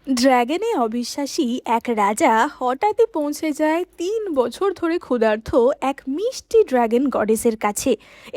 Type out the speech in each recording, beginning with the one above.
ড্র্যাগনে অবিশ্বাসী এক রাজা হঠাৎই পৌঁছে যায় 3 বছর ধরে ক্ষুধার্ত এক মিষ্টি ড্র্যাগন গডেসের কাছে।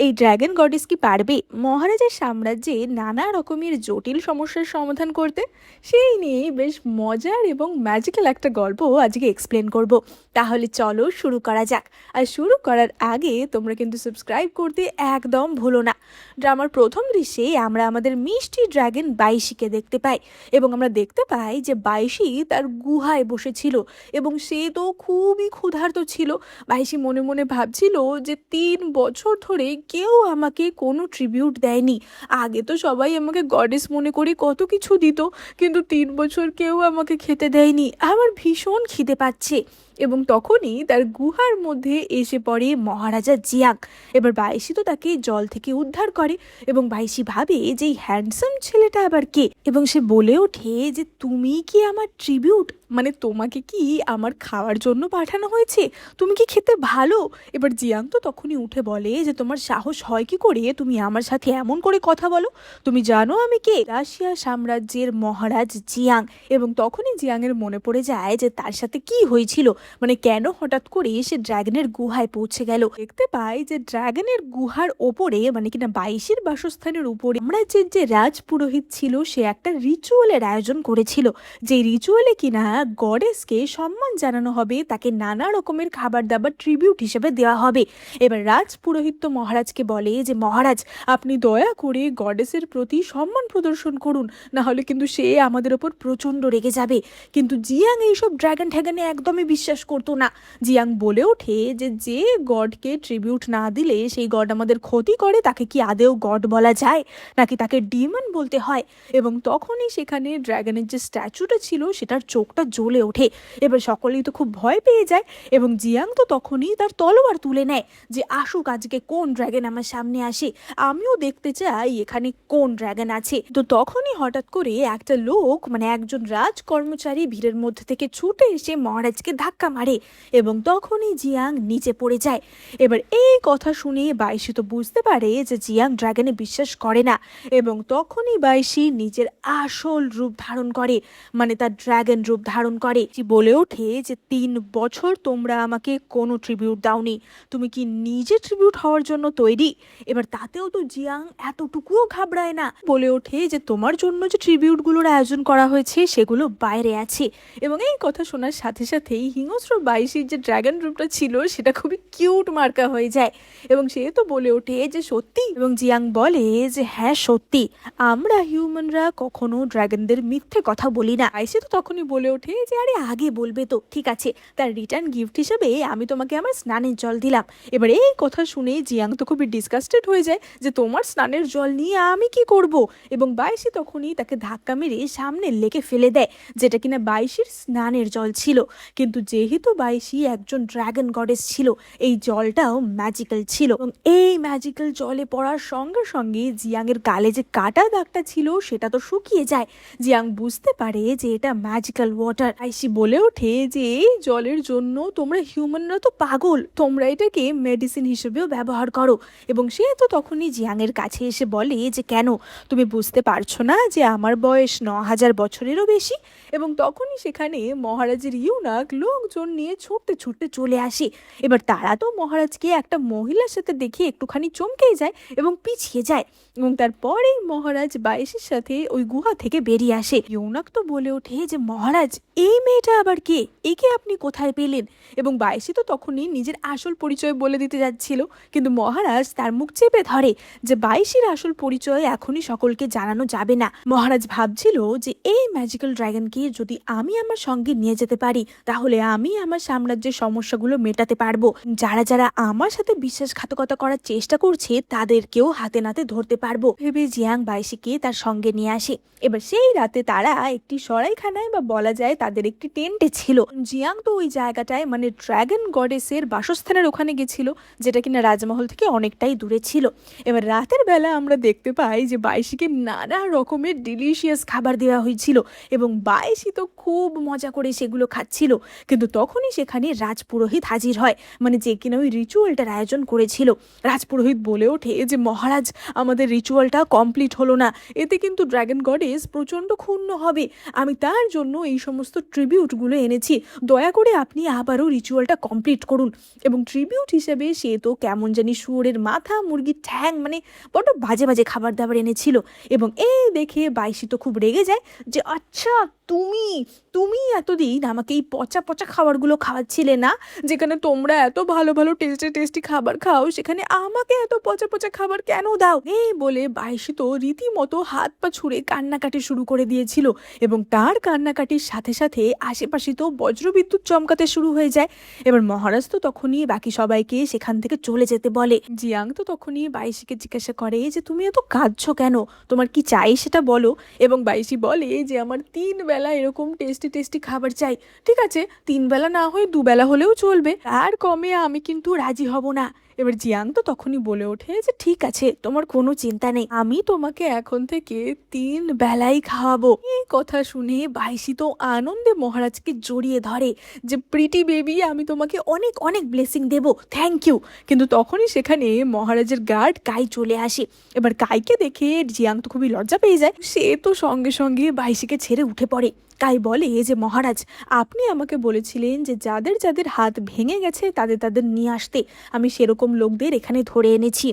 এই ড্র্যাগন গডেস কি পারবে মহারাজের সাম্রাজ্যে নানা রকমের জটিল সমস্যার সমাধান করতে? সেই নিয়ে বেশ মজার এবং ম্যাজিক্যাল একটা গল্প আজকে এক্সপ্লেন করব। তাহলে চলো শুরু করা যাক। আর শুরু করার আগে তোমরা কিন্তু সাবস্ক্রাইব করতে একদম ভুলো না। ড্রামার প্রথম দৃশ্যে আমরা আমাদের মিষ্টি ড্র্যাগন বাইশিকে দেখতে পাই এবং আমরা দেখতে পাই যে বাইশি তার গুহায় বসেছিল এবং সে তো খুবই ক্ষুধার্ত ছিল। বাইশি মনে মনে ভাবছিল যে 3 বছর ধরে কেউ আমাকে কোনো ট্রিবিউট দেয়নি। আগে তো সবাই আমাকে গডেস মনে করে কত কিছু দিত, কিন্তু 3 বছর কেউ আমাকে খেতে দেয়নি। আমার ভীষণ খিদে পাচ্ছে। এবং তখনই তার গুহার মধ্যে এসে পড়ে মহারাজা জিয়াং। এবার বাইশি তো তাকে জল থেকে উদ্ধার করে এবং বাইশি ভাবে যে এই হ্যান্ডসাম ছেলেটা আবার কে, এবং সে বলে ওঠে যে তুমি কি আমার ট্রিবিউট, মানে তোমাকে কি আমার খাওয়ার জন্য পাঠানো হয়েছে? তুমি কি খেতে ভালো? এবার জিয়াং তো তখনই উঠে বলে যে তোমার সাহস হয় কি করে তুমি আমার সাথে এমন করে কথা বলো? তুমি জানো আমি কে? রাশিয়া সাম্রাজ্যের মহারাজ জিয়াং। এবং তখনই জিয়াংয়ের মনে পড়ে যায় যে তার সাথে কি হয়েছিল, মানে কেন হঠাৎ করে সে ড্র্যাগনের গুহায় পৌঁছে গেল। দেখতে পাই যে ড্র্যাগনের গুহার ওপরে, মানে কিনা বাইশের বাসস্থানের উপরে সাম্রাজ্যের যে রাজ পুরোহিত ছিল সে একটা রিচুয়ালের আয়োজন করেছিল, যে রিচুয়ালে কিনা গডেসকে সম্মান জানানো হবে, তাকে নানা রকমের খাবার দাবার ট্রিবিউট হিসেবে দেওয়া হবে। এবার রাজ পুরোহিত তো মহারাজকে বলে যে মহারাজ, আপনি দয়া করে গডেসের প্রতি সম্মান প্রদর্শন করুন, না হলে কিন্তু সে আমাদের ওপর প্রচণ্ড রেগে যাবে। কিন্তু জিয়াং এইসব ড্র্যাগন ঠ্যাগানে একদমই বিশ্বাস করতো না। জিয়াং বলে ওঠে যে যে গডকে ট্রিবিউট না দিলে সেই গড আমাদের ক্ষতি করে, তাকে কি আদেও গড বলা যায়, নাকি তাকে ডিমন বলতে হয়? এবং তখনই সেখানে ড্র্যাগনের যে স্ট্যাচুটা ছিল সেটার চোখটা জ্বলে ওঠে। এবার সকলেই তো খুব ভয় পেয়ে যায় এবং জিয়াং তো তখনই তার তলোয়ার তুলে নেয় যে আসুক আজকে কোন ড্র্যাগন আমার সামনে আসে, আমিও দেখতে চাই এখানে কোন ড্র্যাগন আছে। তো তখনই হঠাৎ করে একটা লোক, মানে একজন রাজ কর্মচারী ভিড়ের মধ্যে থেকে ছুটে এসে মহারাজকে ধাক্কা মারে এবং তখনই জিয়াং নিচে পড়ে যায়। এবার এই কথা শুনে বাইশি তো বুঝতে পারে যে জিয়াং ড্র্যাগনে বিশ্বাস করে না এবং তখনই বাইশি নিজের আসল রূপ ধারণ করে, মানে তার ড্র্যাগন রূপ ধারণ করে। বলে ওঠে যে 3 বছর তোমরা আমাকে কোনো ট্রিবিউট দাওনি, তুমি কি নিজে ট্রিবিউট হওয়ার জন্য তৈরি? এবার তাতেও তো জিয়াং এতটুকুও ঘাবড়ায় না, বলে ওঠে যে তোমার জন্য যে ট্রিবিউটগুলোর আয়োজন করা হয়েছে সেগুলো বাইরে আছে। এবং এই কথা শোনার সাথে সাথেই হিংস্র বাইশির যে ড্র্যাগন রূপটা ছিল সেটা খুবই কিউট মার্কা হয়ে যায় এবং সে তো বলে ওঠে যে সত্যি। এবং জিয়াং বলে যে হ্যাঁ সত্যি, আমরা হিউম্যানরা কখনো ড্র্যাগনদের মিথ্যে কথা বলি না। আইসে তো তখনই বলে ওঠে যে আরে আগে বলবে তো, ঠিক আছে, তার রিটার্ন গিফট হিসেবে আমি তোমাকে আমার স্নানের জল দিলাম। এবার এই কথা শুনে জিয়াং তো খুবই ডিসগাস্টেড হয়ে যায় যে তোমার স্নানের জল নিয়ে আমি কি করব। এবং বাইশি তখনই তাকে ধাক্কা মেরে সামনে লেকে ফেলে দেয়, যেটা কিনা বাইশির স্নানের জল ছিল। কিন্তু যেহেতু বাইশি একজন ড্র্যাগন গডেস ছিল, এই জলটাও ম্যাজিক্যাল ছিল এবং এই ম্যাজিক্যাল জলে পড়ার সঙ্গে সঙ্গে জিয়াংয়ের গালে যে কাটা দাগটা ছিল সেটা তো শুকিয়ে যায়। জিয়াং বুঝতে পারে যে এটা ম্যাজিক্যাল ওয়াটার। আইসি বলে ওঠে যে এই জলের জন্য তোমরা হিউম্যানরা তো পাগল, তোমরা এটাকে মেডিসিন হিসেবেও ব্যবহার করো। এবং সে তো তখনই জিয়াংয়ের কাছে এসে বলে যে কেন তুমি বুঝতে পারছো না যে আমার বয়স 9000 বছরেরও বেশি? এবং তখনই সেখানে মহারাজের ইউনাক লোকজন নিয়ে ছুটতে ছুটতে চলে আসে। এবার তারা তো মহারাজকে একটা মহিলার সাথে দেখে একটুখানি চমকে যায় এবং পিছিয়ে যায় এবং তারপরেই মহারাজ বাইশের সাথে ওই গুহা থেকে বেরিয়ে আসে। ইউনাক তো বলে ওঠে যে মহারাজ, এই মেয়েটা আবার কে, একে আপনি কোথায় পেলেন? এবং বাইশি তো তখনই নিজের আসল পরিচয় বলে দিতে যাচ্ছিল, কিন্তু মহারাজ তার মুখ চেপে ধরে যে বাইশির আসল পরিচয় এখনই সকলকে জানানো যাবে না। মহারাজ ভাবছিল যে এই ম্যাজিক্যাল ড্রাগনকে যদি আমি আমার সঙ্গে নিয়ে যেতে পারি তাহলে আমি আমার সাম্রাজ্যের সমস্যাগুলো মেটাতে পারবো। যারা যারা আমার সাথে বিশ্বাসঘাতকতা করার চেষ্টা করছে তাদেরকেও হাতে নাতে ধরতে পারবো ভেবে জিয়াং বাইশিকে তার সঙ্গে নিয়ে আসে। এবার সেই রাতে তারা একটি সরাইখানায় বা বলা যায় তাদের একটি টেন্টে ছিল। জিয়াং তো ওই জায়গাটায় মানে ড্রাগন গডেসের বাসস্থানের ওখানে গেছিল, যেটা কিনা রাজমহল থেকে অনেকটাই দূরে ছিল। এবার রাতের বেলা আমরা দেখতে পাই যে বাইশিকে নানা রকমের ডিলিশিয়াস খাবার দেওয়া হয়েছিল এবং বাইশি তো খুব মজা করে সেগুলো খাচ্ছিল। কিন্তু তখনই সেখানে রাজপুরোহিত হাজির হয়, মানে যে কিনা ওই রিচুয়ালটার আয়োজন করেছিল। রাজপুরোহিত বলে ওঠে যে মহারাজ, আমাদের রিচুয়ালটা কমপ্লিট হলো না, এতে কিন্তু ড্রাগন গডেস প্রচণ্ড ক্ষুণ্ণ হবে। আমি তার জন্য এই সমস্ত ট্রিবিউটগুলো এনেছি, দয়া করে আপনি আবারও রিচুয়ালটা কমপ্লিট করুন। এবং ট্রিবিউট হিসেবে সে তো কেমন জানি শুয়োরের মাথা, মুরগির ঠ্যাং, মানে বড্ড বাজে বাজে খাবার দাবার এনেছিল। এবং এই দেখে বাইশি তো খুব রেগে যায় যে আচ্ছা, তুমি তুমি এতদিন আমাকে এই পচা পচা খাবারগুলো খাওয়াচ্ছিলে না, যেখানে তোমরা এত ভালো ভালো টেস্টি টেস্টি খাবার খাও, সেখানে আমাকে এত পচা পচা খাবার কেন দাও? এই বলে বাইশি তো রীতিমতো হাত পা ছুঁড়ে কান্নাকাটি শুরু করে দিয়েছিল। এবং তার কান্নাকাটির সাথে সাথে আশেপাশে তো বজ্রবিদ্যুৎ চমকাতে শুরু হয়ে যায়। এবার মহারাজ তো তখনই বাকি সবাইকে সেখান থেকে চলে যেতে বলে। জিয়াং তো তখনই বাইশিকে জিজ্ঞাসা করে যে তুমি এত কাঁদছো কেন, তোমার কি চাই সেটা বলো। এবং বাইশি বলে যে আমার 3 বেলা এরকম টেস্টি টেস্টি খাবার চাই। ঠিক আছে, 3 বেলা না হয়ে 2 বেলা হলেও চলবে, আর কমে আমি কিন্তু রাজি হব না। এবার জিয়াং তো তখনই বলে ওঠে যে ঠিক আছে, তোমার কোনো চিন্তা নেই, আমি তোমাকে এখন থেকে 3 বেলাই খাওয়াবো। এই কথা শুনে বাইশি তো আনন্দে মহারাজকে জড়িয়ে ধরে যে প্রিটি বেবি, আমি তোমাকে অনেক অনেক ব্লেসিং দেবো, থ্যাংক ইউ। কিন্তু তখনই সেখানে মহারাজের গার্ড কাই চলে আসে। এবার কাইকে দেখে জিয়াং তো খুবই লজ্জা পেয়ে যায়, সে তো সঙ্গে সঙ্গে বাইশিকে ছেড়ে উঠে পড়ে। কাই বলে যে মহারাজ, আপনি আমাকে বলেছিলেন যে যাদের যাদের হাত ভেঙে গেছে তাদের তাদের নিয়ে আসতে, আমি সেরকম লোকদের এখানে ধরে এনেছি।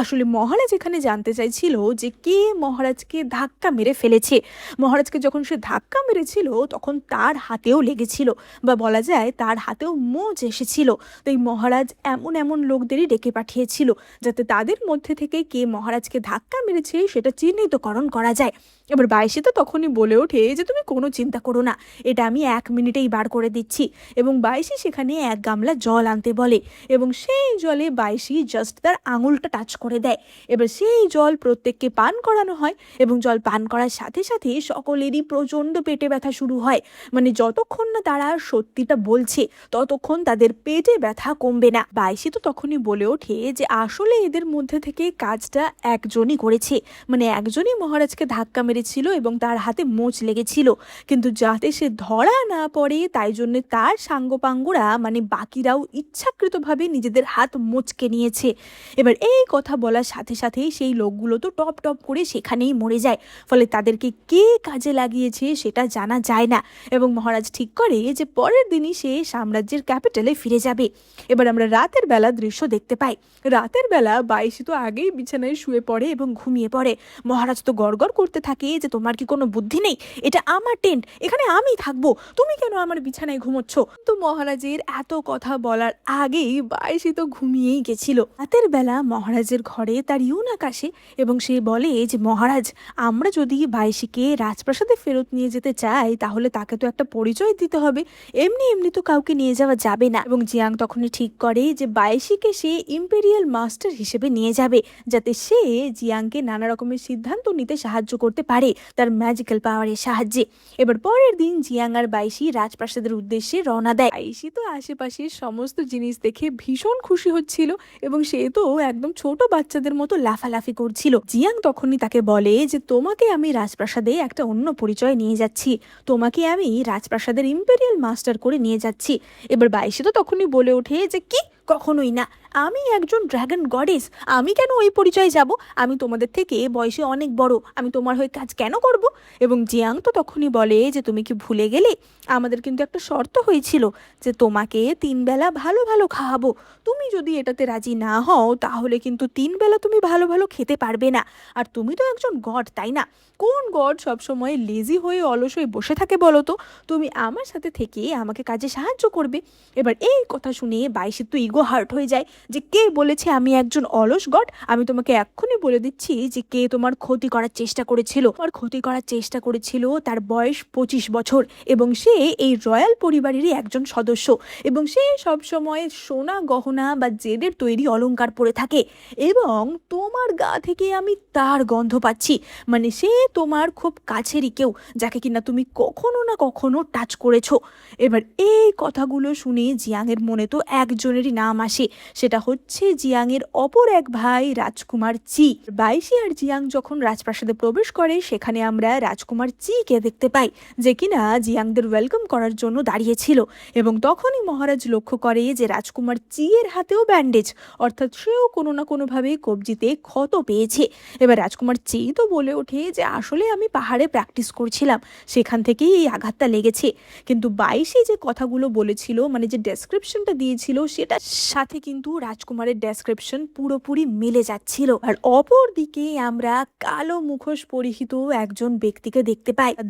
আসলে মহারাজ এখানে জানতে চাইছিল যে কে মহারাজকে ধাক্কা মেরে ফেলেছে। মহারাজকে যখন সে ধাক্কা মেরেছিল তখন তার হাতেও লেগেছিল, বা বলা যায় তার হাতেও মোচ এসেছিল। তাই মহারাজ এমন এমন লোকদেরই ডেকে পাঠিয়েছিল যাতে তাদের মধ্যে থেকে কে মহারাজকে ধাক্কা মেরেছে সেটা চিহ্নিতকরণ করা যায়। এবার বাইশি তো তখনই বলে ওঠে যে তুমি কোনো চিন্তা করো না, এটা আমি 1 মিনিটেই বার করে দিচ্ছি। এবং বাইশি সেখানে 1 গামলা জল আনতে বলে এবং সেই জলে বাইশি জাস্ট তার আঙুলটা টাচ করে দেয়। এবার সেই জল প্রত্যেককে পান করানো হয় এবং জল পান করার সাথে সাথে সকলেরই প্রচণ্ড পেটে ব্যথা শুরু হয়। মানে যতক্ষণ না তারা সত্যিটা বলছে ততক্ষণ তাদের পেটে ব্যথা কমবে না। বাইশি তো তখনই বলে ওঠে যে আসলে এদের মধ্যে থেকে কাজটা একজনই করেছে, মানে একজনই মহারাজকে ধাক্কা মেরেছিল এবং তার হাতে মোচ লেগেছিল, কিন্তু যাতে সে ধরা না পড়ে তাই জন্য তার সাঙ্গপাঙ্গরা মানে বাকিরাও ইচ্ছাকৃতভাবে নিজেদের হাত মোচকে নিয়েছে। এবার এই কথা বলার সাথে সাথেই সেই লোকগুলো তো টপ টপ করে সেখানেই মরে যায়, ফলে তাদেরকে কে কাজে লাগিয়েছে সেটা জানা যায় না। এবং মহারাজ ঠিক করে যে পরের দিনই সে সাম্রাজ্যের ক্যাপিটালে ফিরে যাবে। এবার আমরা রাতের বেলা দৃশ্য দেখতে পাই। রাতের বেলা বাইশি তো আগেই বিছানায় শুয়ে পড়ে এবং ঘুমিয়ে পড়ে। মহারাজ তো গড়গড় করতে থাকে যে তোমার কি কোনো বুদ্ধি নেই, এটা আমার টেন্ট, এখানে আমি থাকবো, তুমি কেন আমার বিছানায় ঘুমোচ্ছ? তো মহারাজের এত কথা বলার আগেই বাইশি তো ঘুমিয়েই গেছিল। রাতের বেলা মহারাজের ঘরে তার ইউনাক আসে এবং সে বলে যে মহারাজ, আমরা যদি বাইশিকে রাজপ্রাসাদে ফেরত নিয়ে যেতে চাই তাহলে তাকে তো একটা পরিচয় দিতে হবে, এমনি এমনি তো কাউকে নিয়ে যাওয়া যাবে না। এবং জিয়াং তখনই ঠিক করে যে বাইশিকে সে ইম্পেরিয়াল মাস্টার হিসেবে নিয়ে যাবে, যাতে সে জিয়াংকে নানা রকমের সিদ্ধান্ত নিতে সাহায্য করতে পারে তার ম্যাজিক্যাল পাওয়ারের সাহায্যে। এবার পরের দিন জিয়াং আর বাইশি রাজপ্রাসাদের উদ্দেশ্যে রওনা দেয়। বাইশি তো আশেপাশের সমস্ত জিনিস দেখে ভীষণ খুশি হচ্ছিল এবং সে তো একদম ছোট বাচ্চাদের মতো লাফালাফি করছিল। জিয়াং তখনই তাকে বলে যে তোমাকে আমি রাজপ্রাসাদে একটা অন্য পরিচয় নিয়ে যাচ্ছি, তোমাকে আমি রাজপ্রাসাদের ইম্পেরিয়াল মাস্টার করে নিয়ে যাচ্ছি। এবার বাইশি তো তখনই বলে ওঠে যে কি, কখনোই না, আমি একজন ড্রাগন গডেস, আমি কেন ওই পরিচয় যাব? আমি তোমাদের থেকে বয়সে অনেক বড়, আমি তোমার হয়ে কাজ কেন করব? এবং জিয়াং তো তখনই বলে যে তুমি কি ভুলে গেলে, আমাদের কিন্তু একটা শর্ত হয়েছিল যে তোমাকে 3 বেলা ভালো ভালো খাওয়াবো, তুমি যদি এটাতে রাজি না হও তাহলে কিন্তু 3 বেলা তুমি ভালো ভালো খেতে পারবে না। আর তুমি তো একজন গড, তাই না? কোন গড সবসময় লেজি হয়ে অলস হয়ে বসে থাকে বলো তো? তুমি আমার সাথে থেকে আমাকে কাজে সাহায্য করবে। এবার এই কথা শুনে বাইশির তো ইগো হার্ট হয়ে যায় যে কে বলেছে আমি একজন অলস গড। আমি তোমাকে এক্ষুনি বলে দিচ্ছি যে কে তোমার ক্ষতি করার চেষ্টা করেছিল। তোমার ক্ষতি করার চেষ্টা করেছিল তার বয়স 25 বছর এবং সে এই রয়্যাল পরিবারেরই একজন সদস্য এবং সে সবসময় সোনা গহনা বা জেদের তৈরি অলংকার পরে থাকে এবং তোমার গা থেকে আমি তার গন্ধ পাচ্ছি। মানে সে তোমার খুব কাছেরই কেউ, যাকে কিনা তুমি কখনো না কখনো টাচ করেছো। এবার এই কথাগুলো শুনে জিয়াংয়ের মনে তো একজনেরই নাম আসে, সেটা হচ্ছে জিয়াংয়ের অপর এক ভাই রাজকুমার চি। বাইশি আর জিয়াং যখন রাজপ্রাসাদে প্রবেশ করে সেখানে আমরা রাজকুমার চিকে দেখতে পাই, যে কিনা জিয়াংদের ওয়েলকাম করার জন্য দাঁড়িয়েছিল এবং তখনই মহারাজ লক্ষ্য করে যে রাজকুমার চি এর হাতেও ব্যান্ডেজ, অর্থাৎ সেও কোনো না কোনোভাবে কবজিতে ক্ষত পেয়েছে। এবার রাজকুমার চি তো বলে ওঠে যে আসলে আমি পাহাড়ে প্র্যাকটিস করছিলাম, সেখান থেকেই এই আঘাতটা লেগেছে। কিন্তু বাইশি যে কথাগুলো বলেছিল, মানে যে ডেসক্রিপশনটা দিয়েছিল, সেটার সাথে কিন্তু রাজকুমারের ডেসক্রিপশন পুরোপুরি মিলে যাচ্ছিল। আর অপর দিকে আমরা কালো মুখোশ পরিহিত একজন ব্যক্তিকে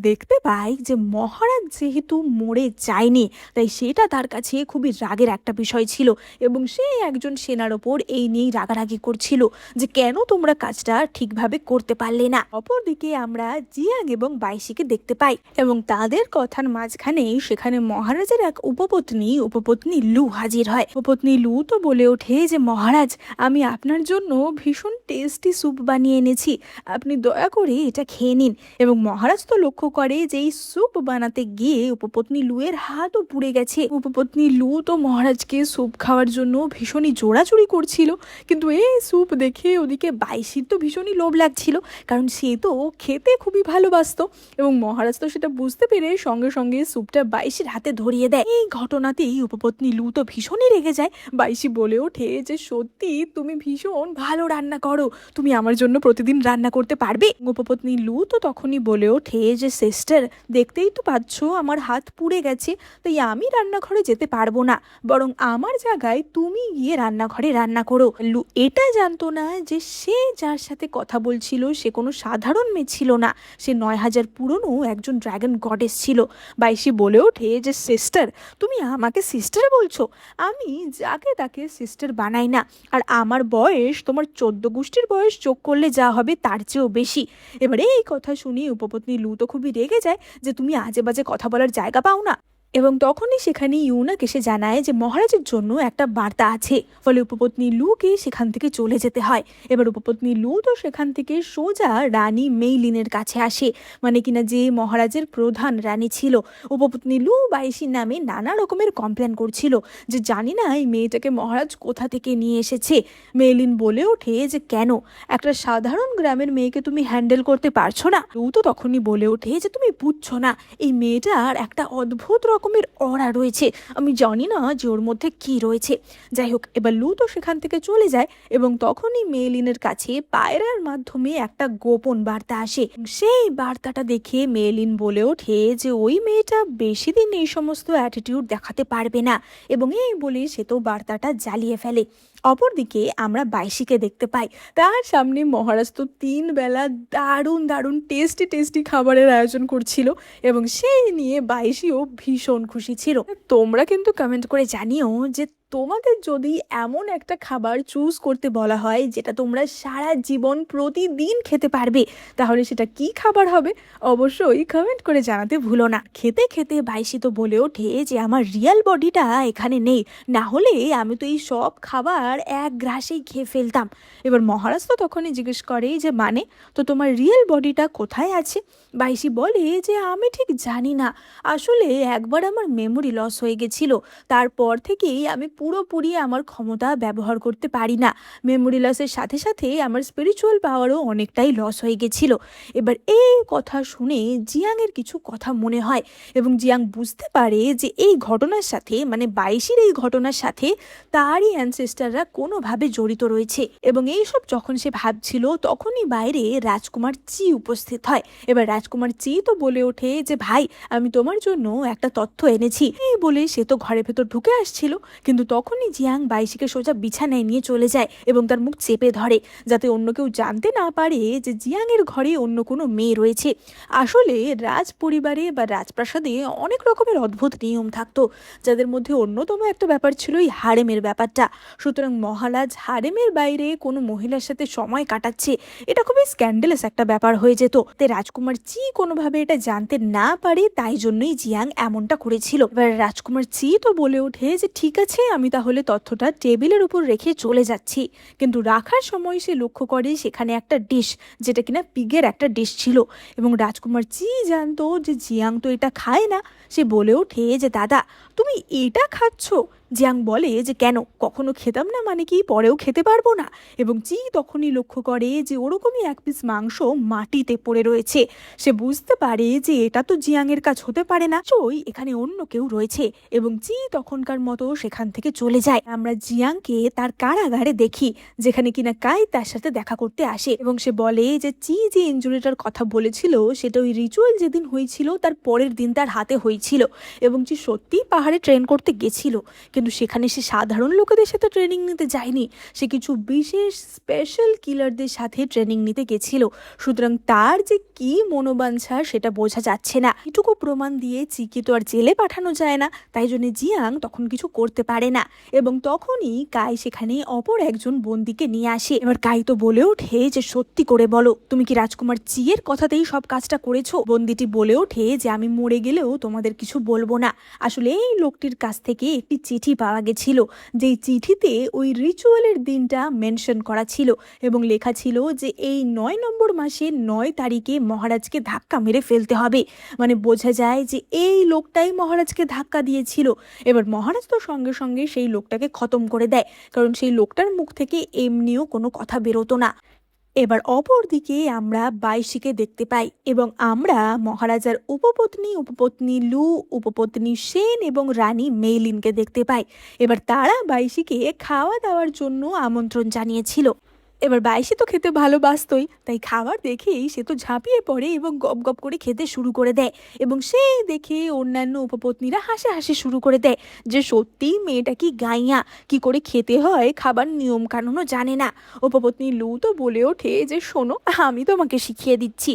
দেখতে পাই যে মহারাজ যেহেতু মরে যায়নি, তাই সেটা তার কাছে খুবই রাগের একটা বিষয় ছিল এবং সে একজন সেনার ওপর এই নিয়েই রাগারাগি করছিল যে কেন তোমরা কাজটা ঠিকভাবে করতে পারলে না। অপরদিকে আমরা জিয়াং এবং বাইশিকে দেখতে পাই এবং তাদের কথার মাঝখানে সেখানে মহারাজের এক উপপত্নী লু হাজির হয়। উপপত্নী লু তো বলে ওঠে যে মহারাজ, আমি আপনার জন্য ভীষণ টেস্টি স্যুপ বানিয়ে এনেছি, আপনি দয়া করে এটা খেয়ে নিন। এবং মহারাজ তো লক্ষ্য করে যে এই স্যুপ বানাতে গিয়ে উপপত্নী লু এর হাতও পুড়ে গেছে। উপপত্নী লু তো মহারাজকে স্যুপ খাওয়ার জন্য ভীষণই জোড়াচুরি করছিল, কিন্তু এই স্যুপ দেখে ওদিকে বাইশির তো ভীষণই লোভ লাগছিল, কারণ সে তো খেতে খুবই ভালোবাসতো এবং মহারাজ তো সেটা বুঝতে পেরে সঙ্গে সঙ্গে স্যুপটা বাইশির হাতে ধরিয়ে দেয়। এই ঘটনাতেই উপপত্নী লু তো ভীষণই রেগে যায়। বাইশি বলে ওঠে যে সত্যি তুমি ভীষণ ভালো রান্না করো, তুমি আমার জন্য প্রতিদিন রান্না করতে পারবে? উপপত্নী লু তো তখনই বলে ওঠে যে সিস্টার, দেখতেই তো পাচ্ছ আমার হাত পুড়ে গেছে, তাই আমি রান্নাঘরে যেতে পারবো না, বরং আমার জায়গায় তুমি গিয়ে রান্নাঘরে রান্না করো। লু এটা জানতো না যে সে যার সাথে কথা বলছিল সে কোনো সাধারণ মেয়ে ছিল না, সে 9000 পুরনো একজন ড্রাগন গডেস ছিল। বাইশি বলে ওঠে যে সিস্টার, তুমি আমাকে সিস্টার বলছো? আমি যাকে তাকে সিস্টার বানাই না, আর আমার বয়স তোমার 14 গোষ্ঠীর বয়স যোগ করলে যা হবে তার চেয়েও বেশি। এবারে এই কথা শুনি উপপত্নী লু তো খুবই রেগে যায় যে তুমি আজে বাজে কথা বলার জায়গা পাও না। এবং তখনই সেখানে ইউনাক এসে জানায় যে মহারাজের জন্য একটা বার্তা আছে, ফলে উপপত্নী লুকে সেখান থেকে চলে যেতে হয়। এবার উপপত্নী লু তো সেখান থেকে সোজা রানী মেইলিনের কাছে আসে, মানে কিনা যে মহারাজের প্রধান রানী ছিল। উপপত্নী লু বাইশির নামে নানা রকমের কমপ্লেন করছিল যে জানি না এই মেয়েটাকে মহারাজ কোথা থেকে নিয়ে এসেছে। মেইলিন বলে ওঠে যে কেন, একটা সাধারণ গ্রামের মেয়েকে তুমি হ্যান্ডেল করতে পারছো না? লু তো তখনই বলে ওঠে যে তুমি বুঝছো না, এই মেয়েটার একটা অদ্ভুত রকমের অরা রয়েছে, আমি জানি না যে ওর মধ্যে কি রয়েছে। যাই হোক, এবার লু তো সেখান থেকে চলে যায় এবং তখনই মেলিনের কাছে পায়রার মাধ্যমে একটা গোপন বার্তা আসে। সেই বার্তাটা দেখে মেলিন বলে ওঠে যে ওই মেয়েটা বেশি দিন এই সমস্ত অ্যাটিটিউড দেখাতে পারবে না এবং এই বলে সে তো বার্তাটা জ্বালিয়ে ফেলে। অপরদিকে আমরা বাইশিকে দেখতে পাই, তার সামনে মহারাজ তো 3 বেলা দারুণ দারুণ টেস্টি খাবারের আয়োজন করছিল এবং সেই নিয়ে বাইশিও ভীষণ খুশি ছিল। তোমরা কিন্তু কমেন্ট করে জানিও যে তোমাদের যদি এমন একটা খাবার চুজ করতে বলা হয় যেটা তোমরা সারা জীবন প্রতিদিন খেতে পারবে, তাহলে সেটা কি খাবার হবে? অবশ্যই কমেন্ট করে জানাতে ভুলো না। খেতে খেতে বাইশি তো বলে ওঠে যে আমার রিয়েল বডিটা এখানে নেই, না হলে আমি তো এই সব খাবার এক গ্রাসেই খেয়ে ফেলতাম। এবার মহারাজ তো তখনই জিজ্ঞেস করে যে মানে, তো তোমার রিয়েল বডিটা কোথায় আছে? বাইশি বলে যে আমি ঠিক জানি না, আসলে একবার আমার মেমোরি লস হয়ে গেছিল, তারপর থেকেই আমি পুরোপুরি আমার ক্ষমতা ব্যবহার করতে পারি না। মেমোরি লসের সাথে সাথে আমার স্পিরিচুয়াল পাওয়ারও অনেকটাই লস হয়ে গেছিল। এবার এই কথা শুনে জিয়াংয়ের কিছু কথা মনে হয় এবং জিয়াং বুঝতে পারে যে এই ঘটনার সাথে, মানে বাইশির এই ঘটনার সাথে তারই অ্যানসেস্টাররা কোনোভাবে জড়িত রয়েছে। এবং এইসব যখন সে ভাবছিল তখনই বাইরে রাজকুমার চি উপস্থিত হয়। এবার রাজকুমার চি তো বলে ওঠে যে ভাই, আমি তোমার জন্য একটা তথ্য এনেছি। এই বলে সে তো ঘরের ভেতর ঢুকে আসছিল, কিন্তু তখনই জিয়াং বাইশিকে সোজা বিছানায় নিয়ে চলে যায় এবং তার মুখ চেপে ধরে, যাতে অন্য কেউ জানতে না পারে যে জিয়াংয়ের ঘরে অন্য কোনো মেয়ে রয়েছে। আসলে রাজ পরিবারে বা রাজপ্রাসাদে অনেক রকমের অদ্ভুত নিয়ম থাকতো, যাদের মধ্যে অন্যতম একটা ব্যাপার ছিল এই হারেমের ব্যাপারটা। সুতরাং মহারাজ হারেমের বাইরে কোনো মহিলার সাথে সময় কাটাচ্ছে, এটা খুবই স্ক্যান্ডালাস একটা ব্যাপার হয়ে যেত। তে রাজকুমার চি কোনোভাবে এটা জানতে না পারে, তাই জন্যই জিয়াং এমনটা করেছিল। এবার রাজকুমার চি তো বলে ওঠে যে ঠিক আছে, আমি তাহলে তথ্যটা টেবিলের উপর রেখে চলে যাচ্ছি। কিন্তু রাখার সময় সে লক্ষ্য করে সেখানে একটা ডিশ, যেটা কিনা পিগের একটা ডিশ ছিল, এবং রাজকুমার চি জানতো যে জিয়াং তো এটা খায় না। সে বলে ওঠে যে দাদা, তুমি এটা খাচ্ছ? জিয়াং বলে যে কেন, কখনো খেতাম না মানে কি পরেও খেতে পারবো না? এবং চি তখনই লক্ষ্য করে যে ওরকমই এক পিস মাংস মাটিতে পড়ে রয়েছে। সে বুঝতে পারে যে এটা তো জিয়াংয়ের কাজ হতে পারে না, এখানে অন্য কেউ রয়েছে, এবং চি তখনকার মতো সেখান থেকে চলে যায়। আমরা জিয়াংকে তার কারাগারে দেখি, যেখানে কিনা কাই তার সাথে দেখা করতে আসে, এবং সে বলে যে চি যে ইনজুরিটার কথা বলেছিল সেটা ওই রিচুয়াল যেদিন হয়েছিল তার পরের দিন তার হাতে হয়েছিল, এবং চি সত্যিই পাহাড়ে ট্রেন করতে গেছিল। কিন্তু সেখানে সে সাধারণ লোকেদের সাথে ট্রেনিং নিতে যায়নি, সে কিছু বিশেষ স্পেশাল কিলারদের সাথে ট্রেনিং নিতে গেছিল। সুতরাং তার যে কি মনোবাঞ্ছা সেটা বোঝা যাচ্ছে না। এটুকু প্রমাণ দিয়ে চিকে তো আর জেলে পাঠানো যায় না, তাই জন্য জিয়াং তখন কিছু করতে পারে না। এবং তখনই কাই সেখানে অপর একজন বন্দিকে নিয়ে আসে। এবার কাই তো বলে ওঠে যে সত্যি করে বলো, তুমি কি রাজকুমার চিয়ের কথাতেই সব কাজটা করেছো? বন্দিটি বলে ওঠে যে আমি মরে গেলেও তোমাদের কিছু বলবো না। আসলে এই লোকটির কাছ থেকে একটি চিঠি পাওয়া গেছিল, যেই চিঠিতে ওই রিচুয়ালের দিনটা মেনশন করা ছিল, এবং লেখা ছিল যে এই 9 নম্বর মাসের 9 তারিখে মহারাজকে ধাক্কা মেরে ফেলতে হবে। মানে বোঝা যায় যে এই লোকটাই মহারাজকে ধাক্কা দিয়েছিল। এবার মহারাজ তো সঙ্গে সঙ্গে সেই লোকটাকে খতম করে দেয়, কারণ সেই লোকটার মুখ থেকে এমনিও কোনো কথা বেরোতো না। এবার অপর দিকে আমরা বাইশিকে দেখতে পাই, এবং আমরা মহারাজার উপপত্নী লু, উপপত্নী সেন এবং রানী মেইলিনকে দেখতে পাই। এবার তারা বাইশিকে খাওয়া দাওয়ার জন্য আমন্ত্রণ জানিয়েছিল। এবার বাইশি তো খেতে ভালোবাসতই, তাই খাবার দেখেই সে তো ঝাঁপিয়ে পড়ে এবং গপ গপ করে খেতে শুরু করে দেয়, এবং সে দেখে অন্যান্য উপপত্নীরা হাসাহাসি শুরু করে দেয় যে সত্যিই মেয়েটা কি গাইয়া, কি করে খেতে হয় খাবার নিয়ম কানুনও জানে না। উপপত্নী লু তো বলে ওঠে যে শোনো, আমি তোমাকে শিখিয়ে দিচ্ছি,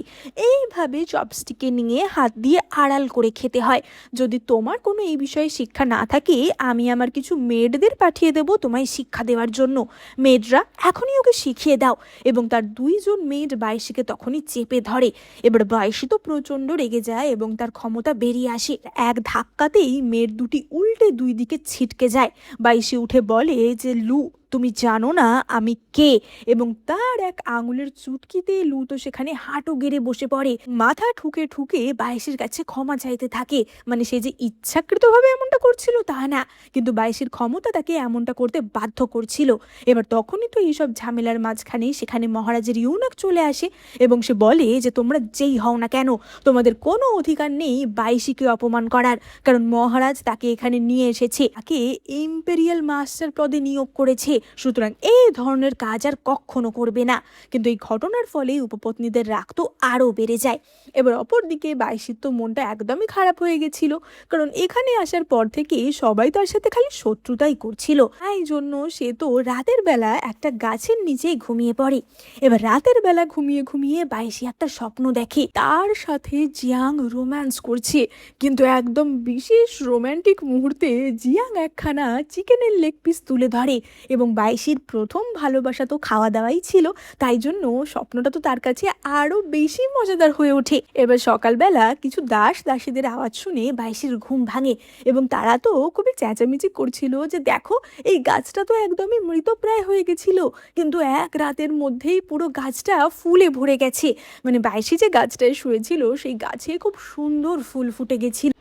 এইভাবে চপস্টিকে নিয়ে হাত দিয়ে আড়াল করে খেতে হয়। যদি তোমার কোনো এই বিষয়ে শিক্ষা না থাকে, আমি আমার কিছু মেয়েদের পাঠিয়ে দেবো তোমায় শিক্ষা দেওয়ার জন্য। মেয়েরা এখনই ওকে শিখিয়ে দাও। এবং তার 2 জন মেয়ের বাইশিকে তখনই চেপে ধরে। এবার বাইশি তো প্রচণ্ড রেগে যায় এবং তার ক্ষমতা বেরিয়ে আসে। এক ধাক্কাতেই মেয়ের দুটি উল্টে 2 দিকে ছিটকে যায়। বাইশি উঠে বলে যে লু, তুমি জানো না আমি কে? এবং তার এক আঙুলের চুটকিতে লু তো সেখানে হাঁটু গেড়ে বসে পড়ে, মাথা ঠুকে ঠুকে বাইশির কাছে ক্ষমা চাইতে থাকে। মানে সে যে ইচ্ছাকৃতভাবে এমনটা করছিল তা না, কিন্তু বাইশির ক্ষমতা তাকে এমনটা করতে বাধ্য করছিল। এবার তখনই তো এইসব ঝামেলার মাঝখানে সেখানে মহারাজের ইউনাক চলে আসে, এবং সে বলে যে তোমরা যেই হও না কেন, তোমাদের কোনো অধিকার নেই বাইশিকে অপমান করার, কারণ মহারাজ তাকে এখানে নিয়ে এসেছে, তাকে ইম্পেরিয়াল মাস্টার পদে নিয়োগ করেছে। সুতরাং এই ধরনের কাজ আর কখনো করবে না। কিন্তু এই ঘটনার ফলে উপপত্নীদের রাগ তো আরও বেড়ে যায়। এবার অপরদিকে বাইশির তো মনটা একদমই খারাপ হয়ে গেছিল, কারণ এখানে আসার পর থেকে সবাই তার সাথে খালি শত্রুতাই করছিল। তাই জন্য সে তো রাতের বেলা একটা গাছের নিচে ঘুমিয়ে পড়ে। এবার রাতের বেলা ঘুমিয়ে ঘুমিয়ে বাইশি একটা স্বপ্ন দেখে, তার সাথে জিয়াং রোম্যান্স করছে। কিন্তু একদম বিশেষ রোম্যান্টিক মুহূর্তে জিয়াং একখানা চিকেনের লেগ পিস তুলে ধরে, এবং বাইশির প্রথম ভালোবাসা তো খাওয়া দাওয়াই ছিল, তাই জন্য স্বপ্নটা তো তার কাছে আরো বেশি মজাদার হয়ে ওঠে। এবার সকালবেলা কিছু দাসীদের আওয়াজ শুনে বাইশির ঘুম ভাঙে, এবং তারা তো খুবই চেঁচামেচি করছিল যে দেখো, এই গাছটা তো একদমই মৃতপ্রায় হয়ে গেছিল, কিন্তু এক রাতের মধ্যেই পুরো গাছটা ফুলে ভরে গেছে। মানে বাইশি যে গাছটায় শুয়েছিল সেই গাছে খুব সুন্দর ফুল ফুটে গেছিল।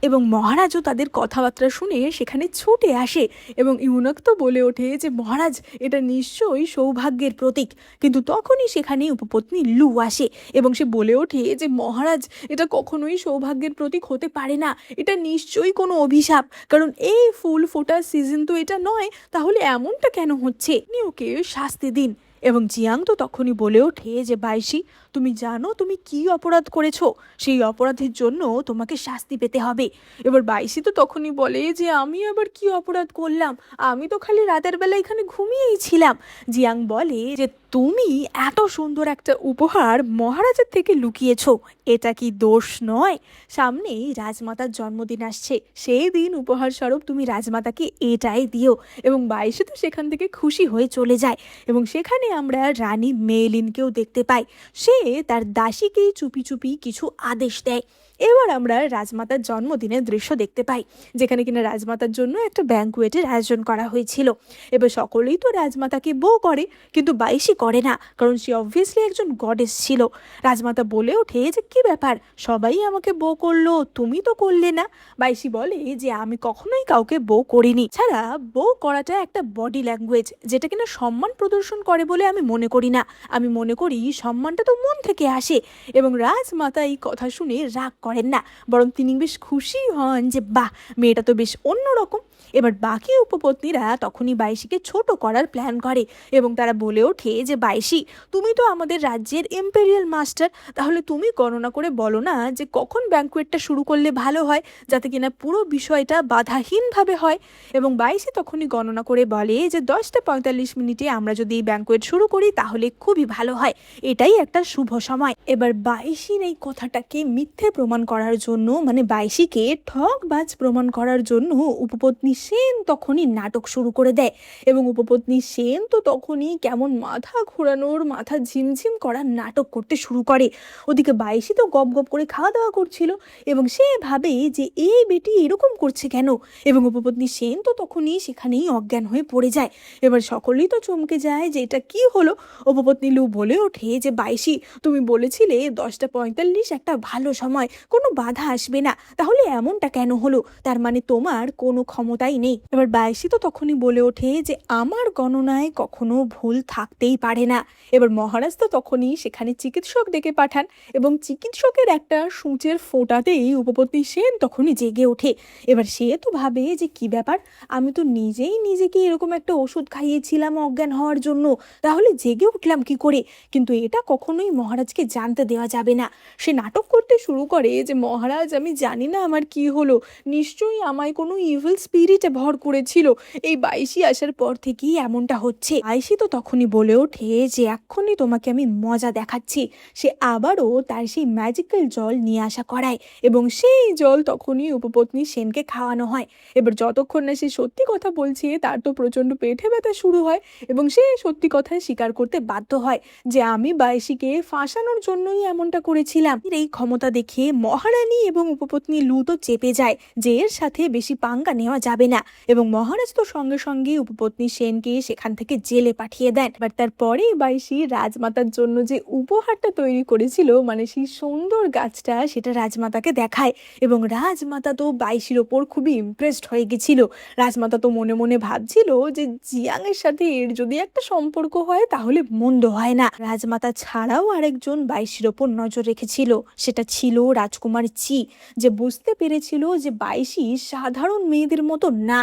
এবং মহারাজও তাদের কথাবার্তা শুনে সেখানে ছুটে আসে, এবং ইউনাক তো বলে ওঠে যে মহারাজ, এটা নিশ্চয়ই সৌভাগ্যের প্রতীক। কিন্তু তখনই সেখানে উপপত্নী লু আসে, এবং সে বলে ওঠে যে মহারাজ, এটা কখনোই সৌভাগ্যের প্রতীক হতে পারে না, এটা নিশ্চয়ই কোনো অভিশাপ, কারণ এই ফুল ফোটার সিজন তো এটা নয়, তাহলে এমনটা কেন হচ্ছে? আপনি ওকে শাস্তি দিন। এবং জিয়াং তো তখনই বলে ওঠে যে বাইশি, তুমি জানো তুমি কি অপরাধ করেছো, সেই অপরাধের জন্য তোমাকে শাস্তি পেতে হবে। এবার বাইশি তো তখনই বলে যে আমি আবার কি অপরাধ করলাম, আমি তো খালি রাতের বেলা এখানে ঘুমিয়েই ছিলাম। জিয়াং বলে যে তুমি এত সুন্দর একটা উপহার মহারাজের থেকে লুকিয়েছো, এটা কি দোষ নয়? সামনেই রাজমাতার জন্মদিন আসছে, সেই দিন উপহার স্বরূপ তুমি রাজমাতাকে এটাই দিও। এবং বাইশে তো সেখান থেকে খুশি হয়ে চলে যায়। এবং সেখানে আমরা রানী মেলিনকেও দেখতে পাই, সে তার দাসীকে চুপি চুপি কিছু আদেশ দেয়। এবার আমরা রাজমাতার জন্মদিনের দৃশ্য দেখতে পাই, যেখানে কিনা রাজমাতার জন্য একটা ব্যাঙ্কুয়েটের আয়োজন করা হয়েছিল। এবার সকলেই তো রাজমাতাকে বউ করে, কিন্তু বাইশি করে না, কারণ সে অবভিয়াসলি একজন গডেস ছিল। রাজমাতা বলে ওঠে যে কি ব্যাপার, সবাই আমাকে বউ করলো, তুমি তো করলে না। বাইশি বলে যে আমি কখনোই কাউকে বউ করিনি, ছাড়া বউ করাটা একটা বডি ল্যাঙ্গুয়েজ, যেটা কিনা সম্মান প্রদর্শন করে বলে আমি মনে করি না। আমি মনে করি সম্মানটা তো মন থেকে আসে। এবং রাজমাতা এই কথা শুনে রাগ করেন না, বরং তিনি বেশ খুশি হন যে বাহ, মেয়েটা তো বেশ অন্যরকম। এবার বাকি উপপত্নীরা তখনই বাইশিকে ছোট করার প্ল্যান করে, এবং তারা বলে ওঠে যে বাইশি, তুমি তো আমাদের রাজ্যের এম্পেরিয়াল মাস্টার, তাহলে তুমি গণনা করে বলো না যে কখন ব্যাঙ্কুয়েটটা শুরু করলে ভালো হয়, যাতে কিনা পুরো বিষয়টা বাধাহীনভাবে হয়। এবং বাইশি তখনই গণনা করে বলে যে 10:45 আমরা যদি এই ব্যাঙ্কুয়েট শুরু করি তাহলে খুবই ভালো হয়, এটাই একটা শুভ সময়। এবার বাইশির এই কথাটাকে মিথ্যে প্রমাণ করার জন্য, মানে বাইশিকে ঠকবাজ প্রমাণ করার জন্য উপপত্নী সেন তখনই নাটক শুরু করে দেয়। এবং উপপত্নী সেন তো তখনই কেমন মাথা ঘোরানোর, মাথা ঝিমঝিম করার নাটক করতে শুরু করে। ওদিকে বাইশি তো গপ গপ করে খাওয়া দাওয়া করছিল, এবং সে ভাবে যে এই বেটি এরকম করছে কেন। এবং উপপত্নী সেন তো তখনই সেখানেই অজ্ঞান হয়ে পড়ে যায়। এবার সকলেই তো চমকে যায় যে এটা কি হলো। উপপত্নী লু বলে ওঠে যে বাইশি, তুমি বলেছিলে 10:45 একটা ভালো সময়, কোনো বাধা আসবে না, তাহলে এমনটা কেন হলো? তার মানে তোমার কোনো ক্ষমতাই নেই। এবার বাইশি তো তখনই বলে ওঠে যে আমার গণনায় কখনো ভুল থাকতেই পারে না। এবার মহারাজ তো তখনই সেখানে চিকিৎসক ডেকে পাঠান, এবং চিকিৎসকের একটা সূঁচের ফোঁটাতেই উপপত্নী সেন তখনই জেগে ওঠে। এবার সে তো ভাবে যে কি ব্যাপার, আমি তো নিজেই নিজেকে এরকম একটা ওষুধ খাইয়েছিলাম অজ্ঞান হওয়ার জন্য, তাহলে জেগে উঠলাম কি করে? কিন্তু এটা কখনোই মহারাজকে জানতে দেওয়া যাবে না। সে নাটক করতে শুরু করে যে মহারাজ, আমি জানি না আমার কি হলো, নিশ্চয়ই আমায় কোনো ইভিল স্পিরিটে ভর করেছিল, এই বাইশি আসার পর থেকেই এমনটা হচ্ছে। বাইশি তো তখনই বলে ওঠে যে এক্ষুনি তোমাকে আমি মজা দেখাচ্ছি। সে আবারও তার সেই ম্যাজিক্যাল জল নিয়ে আসা করায়, এবং সেই জল তখনই উপপত্নী সেনকে খাওয়ানো হয়। এবার যতক্ষণ না সে সত্যি কথা বলছে, তার তো প্রচণ্ড পেটে ব্যথা শুরু হয়, এবং সে সত্যি কথায় স্বীকার করতে বাধ্য হয় যে আমি বাইশিকে ফাঁসানোর জন্যই এমনটা করেছিলাম। এই ক্ষমতা দেখে মহারানী এবং উপপত্নী লু তো চেপে যায় যে এর সাথে বেশি পাঙ্গা নেওয়া যাবে না। এবং মহারাজ তো সঙ্গে সঙ্গে উপপত্নী সেনকে সেখান থেকে জেলে পাঠিয়ে দেন। এবার তারপরেই বাইশি রাজমাতার জন্য যে উপহারটা তৈরি করেছিল, মানে সেই সুন্দর গাছটা, সেটা রাজমাতাকে দেখায়। এবং রাজমাতা তো বাইশির ওপর খুবই ইমপ্রেসড হয়ে গেছিল। রাজমাতা তো মনে মনে ভাবছিল যে জিয়াং এর সাথে এর যদি একটা সম্পর্ক হয় তাহলে মন্দ হয় না। রাজমাতা ছাড়াও আরেকজন বাইশির ওপর নজর রেখেছিল, সেটা ছিল রাজকুমার চি, যে বুঝতে পেরেছিল যে বাইশি সাধারণ মেয়েদের মতো না।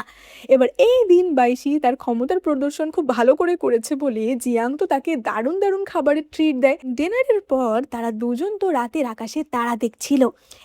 এবার এই দিন বাইশি তার ক্ষমতার প্রদর্শন খুব ভালো করে করেছে বলে জিয়াং তো তাকে দারুণ দারুণ খাবারের ট্রিট দেয়। ডিনারের পর তারা দুজন তো রাতের আকাশে তারা দেখছিল।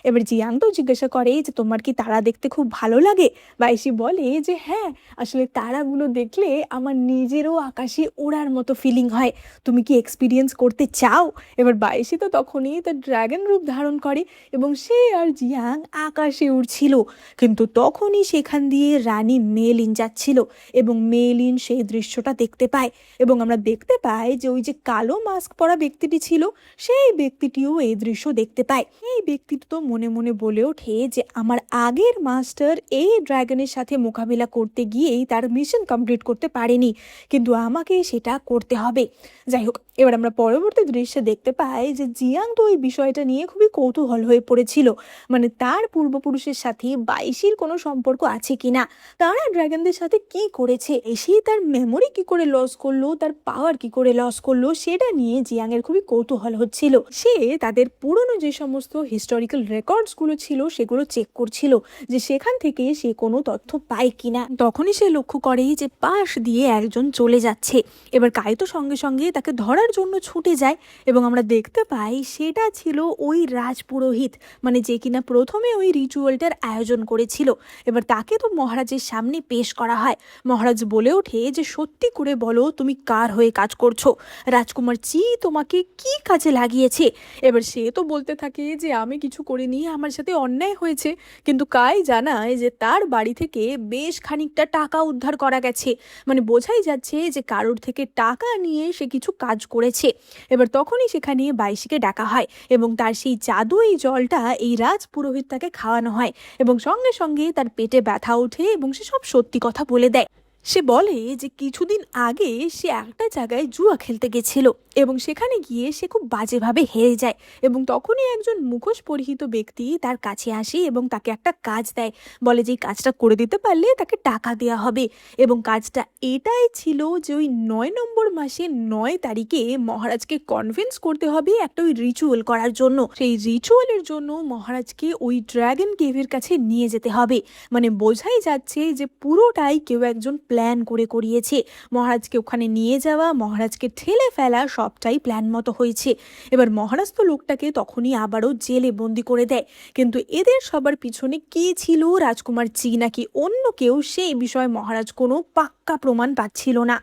এবার জিয়াং তো জিজ্ঞাসা করে যে তোমার কি তারা দেখতে খুব ভালো লাগে? বাইশি বলে যে হ্যাঁ, আসলে তারাগুলো দেখলে আমার নিজেরও আকাশে ওড়ার মতো ফিলিং হয়, তুমি কি এক্সপিরিয়েন্স করতে চাও? এবার বাইশি তো তখনই তার ড্রাগন রূপ ধারণ করে, এবং সে আর জিয়াং আকাশে উড়ছিল। কিন্তু তখনই সেখান দিয়ে রানী মেলিন যাচ্ছিল, এবং মেলিন সেই দৃশ্যটা দেখতে পায়। এবং আমরা দেখতে পাই যে ওই যে কালো মাস্ক পরা ব্যক্তিটি ছিল, সেই ব্যক্তিটিও এই দৃশ্য দেখতে পায়। এই ব্যক্তিটি তো মনে মনে বলে ওঠে যে আমার আগের মাস্টার এই ড্রাগনের সাথে মোকাবিলা করতে গিয়েই তার মিশন কমপ্লিট করতে পারেনি, কিন্তু আমাকে সেটা করতে হবে। যাই হোক, এবার আমরা পরবর্তী দৃশ্যে দেখতে পাই যে জিয়াং তো এই বিষয়টা নিয়ে খুবই কৌতূহল হয়ে পড়েছিল, মানে তার পূর্বপুরুষের সাথে বাইশির কোনো সম্পর্ক আছে কিনা, তারা ড্রাগনদের সাথে কি করেছে, এসে তার মেমোরি কি করে লস করলো, তার পাওয়ার কি করে লস করলো, সেটা নিয়ে জিয়াংয়ের খুবই কৌতূহল হচ্ছিল। সে তাদের পুরনো যে সমস্ত হিস্টোরিক্যাল রেকর্ডসগুলো ছিল সেগুলো চেক করছিল যে সেখান থেকে সে কোনো তথ্য পায় কিনা। তখনই সে লক্ষ্য করে যে পাশ দিয়ে একজন চলে যাচ্ছে। এবার কাইতো সঙ্গে সঙ্গে তাকে ধরার জন্য ছুটে যায় এবং আমরা দেখতে পাই সেটা ছিল ওই রাজপুরোহিত, মানে যে কিনা প্রথমে ওই রিচুয়ালটার আয়োজন করেছিল। এবার তাকে তো মহারাজের সামনে পেশ করা হয়। মহারাজ বলে ওঠে যে সত্যি করে বলো তুমি কার হয়ে কাজ করছো, রাজকুমার চি তোমাকে কি কাজে লাগিয়েছে। এবার সে তো বলতে থাকে যে আমি কিছু করিনি, আমার সাথে অন্যায় হয়েছে, কিন্তু কাই জানায় যে তার বাড়ি থেকে বেশ খানিকটা টাকা উদ্ধার করা গেছে, মানে বোঝাই যাচ্ছে যে কারোর থেকে টাকা নিয়ে সে কিছু কাজ করেছে। এবার তখনই সেখানে বাইশিকে ডাকা হয় এবং তার সেই জাদুই জলটা এই রাজপুরোহিত তাকে খাওয়ানো হয় এবং সঙ্গে সঙ্গে তার পেটে ব্যথা ওঠে এবং সে সব সত্যি কথা বলে দেয়। সে বলে যে কিছুদিন আগে সে একটা জায়গায় জুয়া খেলতে গেছিল এবং সেখানে গিয়ে সে খুব বাজেভাবে হেরে যায় এবং তখনই একজন মুখোশ পরিহিত ব্যক্তি তার কাছে আসে এবং তাকে একটা কাজ দেয়, বলে যে এই কাজটা করে দিতে পারলে তাকে টাকা দেওয়া হবে। এবং কাজটা এটাই ছিল যে ওই 9 নম্বর মাসে 9 তারিখে মহারাজকে কনভিন্স করতে হবে একটা ওই রিচুয়াল করার জন্য। সেই রিচুয়ালের জন্য মহারাজকে ওই ড্রাগন কেভের কাছে নিয়ে যেতে হবে, মানে বোঝাই যাচ্ছে যে পুরোটাই কেউ একজন প্ল্যান করে করিয়েছে। মহারাজকে ওখানে নিয়ে যাওয়া, মহারাজকে ঠেলে ফেলা, সবটাই প্ল্যান মতো হয়েছে। এবার মহারাজ তো লোকটাকে তখনই আবারও জেলে বন্দি করে দেয়, কিন্তু এদের সবার পিছনে কে ছিল, রাজকুমার চি নাকি অন্য কেউ, সেই বিষয়ে মহারাজ কোনো পাক্কা প্রমাণ পাচ্ছিল না।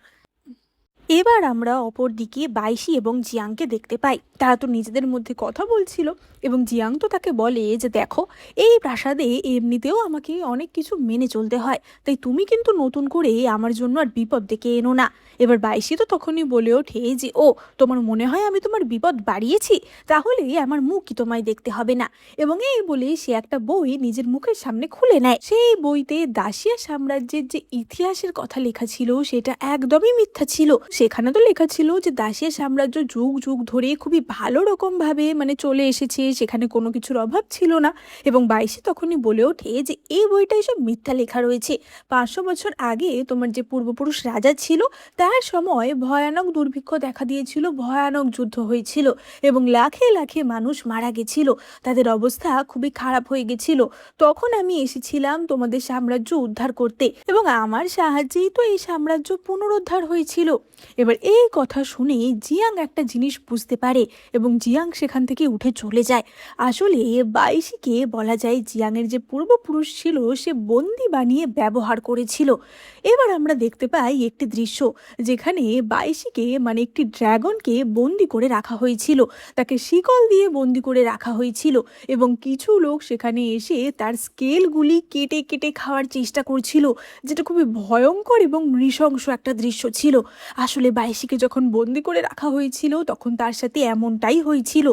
এবার আমরা অপর দিকে বাইশি এবং জিয়াংকে দেখতে পাই। তারা তো নিজেদের মধ্যে কথা বলছিল এবং জিয়াং তো তাকে বলে যে দেখো, এই প্রাসাদে এমনিতেও আমাকে অনেক কিছু মেনে চলতে হয়, তাই তুমি কিন্তু নতুন করে আমার জন্য আর বিপদ ডেকে এনো না। এবার বাইশি তো তখনই বলে ওঠে যে ও, তোমার মনে হয় আমি তোমার বিপদ বাড়িয়েছি, তাহলে আমার মুখ কি তোমায় দেখতে হবে না। এবং এই বলে সে একটা বই নিজের মুখের সামনে খুলে নেয়। সেই বইতে দাসিয়া সাম্রাজ্যের যে ইতিহাসের কথা লেখা ছিল সেটা একদমই মিথ্যা ছিল। সেখানে তো লেখা ছিল যে দাসিয়া সাম্রাজ্য যুগ যুগ ধরে খুবই ভালো রকম ভাবে মানে চলে এসেছে, সেখানে কোনো কিছুর অভাব ছিল না। এবং বাইশি তখনই বলে ওঠে যে এই বইটা এসব মিথ্যা লেখা রয়েছে, 500 বছর আগে তোমার যে পূর্বপুরুষ রাজা ছিল তার সময় ভয়ানক দুর্ভিক্ষ দেখা দিয়েছিল, ভয়ানক যুদ্ধ হয়েছিল এবং লাখে লাখে মানুষ মারা গেছিল, তাদের অবস্থা খুবই খারাপ হয়ে গেছিল। তখন আমি এসেছিলাম তোমাদের সাম্রাজ্য উদ্ধার করতে এবং আমার সাহায্যেই তো এই সাম্রাজ্য পুনরুদ্ধার হয়েছিল। এবার এই কথা শুনে জিয়াং একটা জিনিস বুঝতে পারে এবং জিয়াং সেখান থেকে উঠে চলে যায়। আসলে বাইশিকে বলা যায় জিয়াংয়ের যে পূর্বপুরুষ ছিল সে বন্দি বানিয়ে ব্যবহার করেছিল। এবার আমরা দেখতে পাই একটি দৃশ্য যেখানে বাইশিকে মানে একটি ড্রাগনকে বন্দি করে রাখা হয়েছিল, তাকে শিকল দিয়ে বন্দি করে রাখা হয়েছিল এবং কিছু লোক সেখানে এসে তার স্কেলগুলি কেটে কেটে খাওয়ার চেষ্টা করছিল, যেটা খুবই ভয়ঙ্কর এবং নৃশংস একটা দৃশ্য ছিল। আসলে বাইশিকে যখন বন্দি করে রাখা হয়েছিল তখন তার সাথে এমনটাই হয়েছিল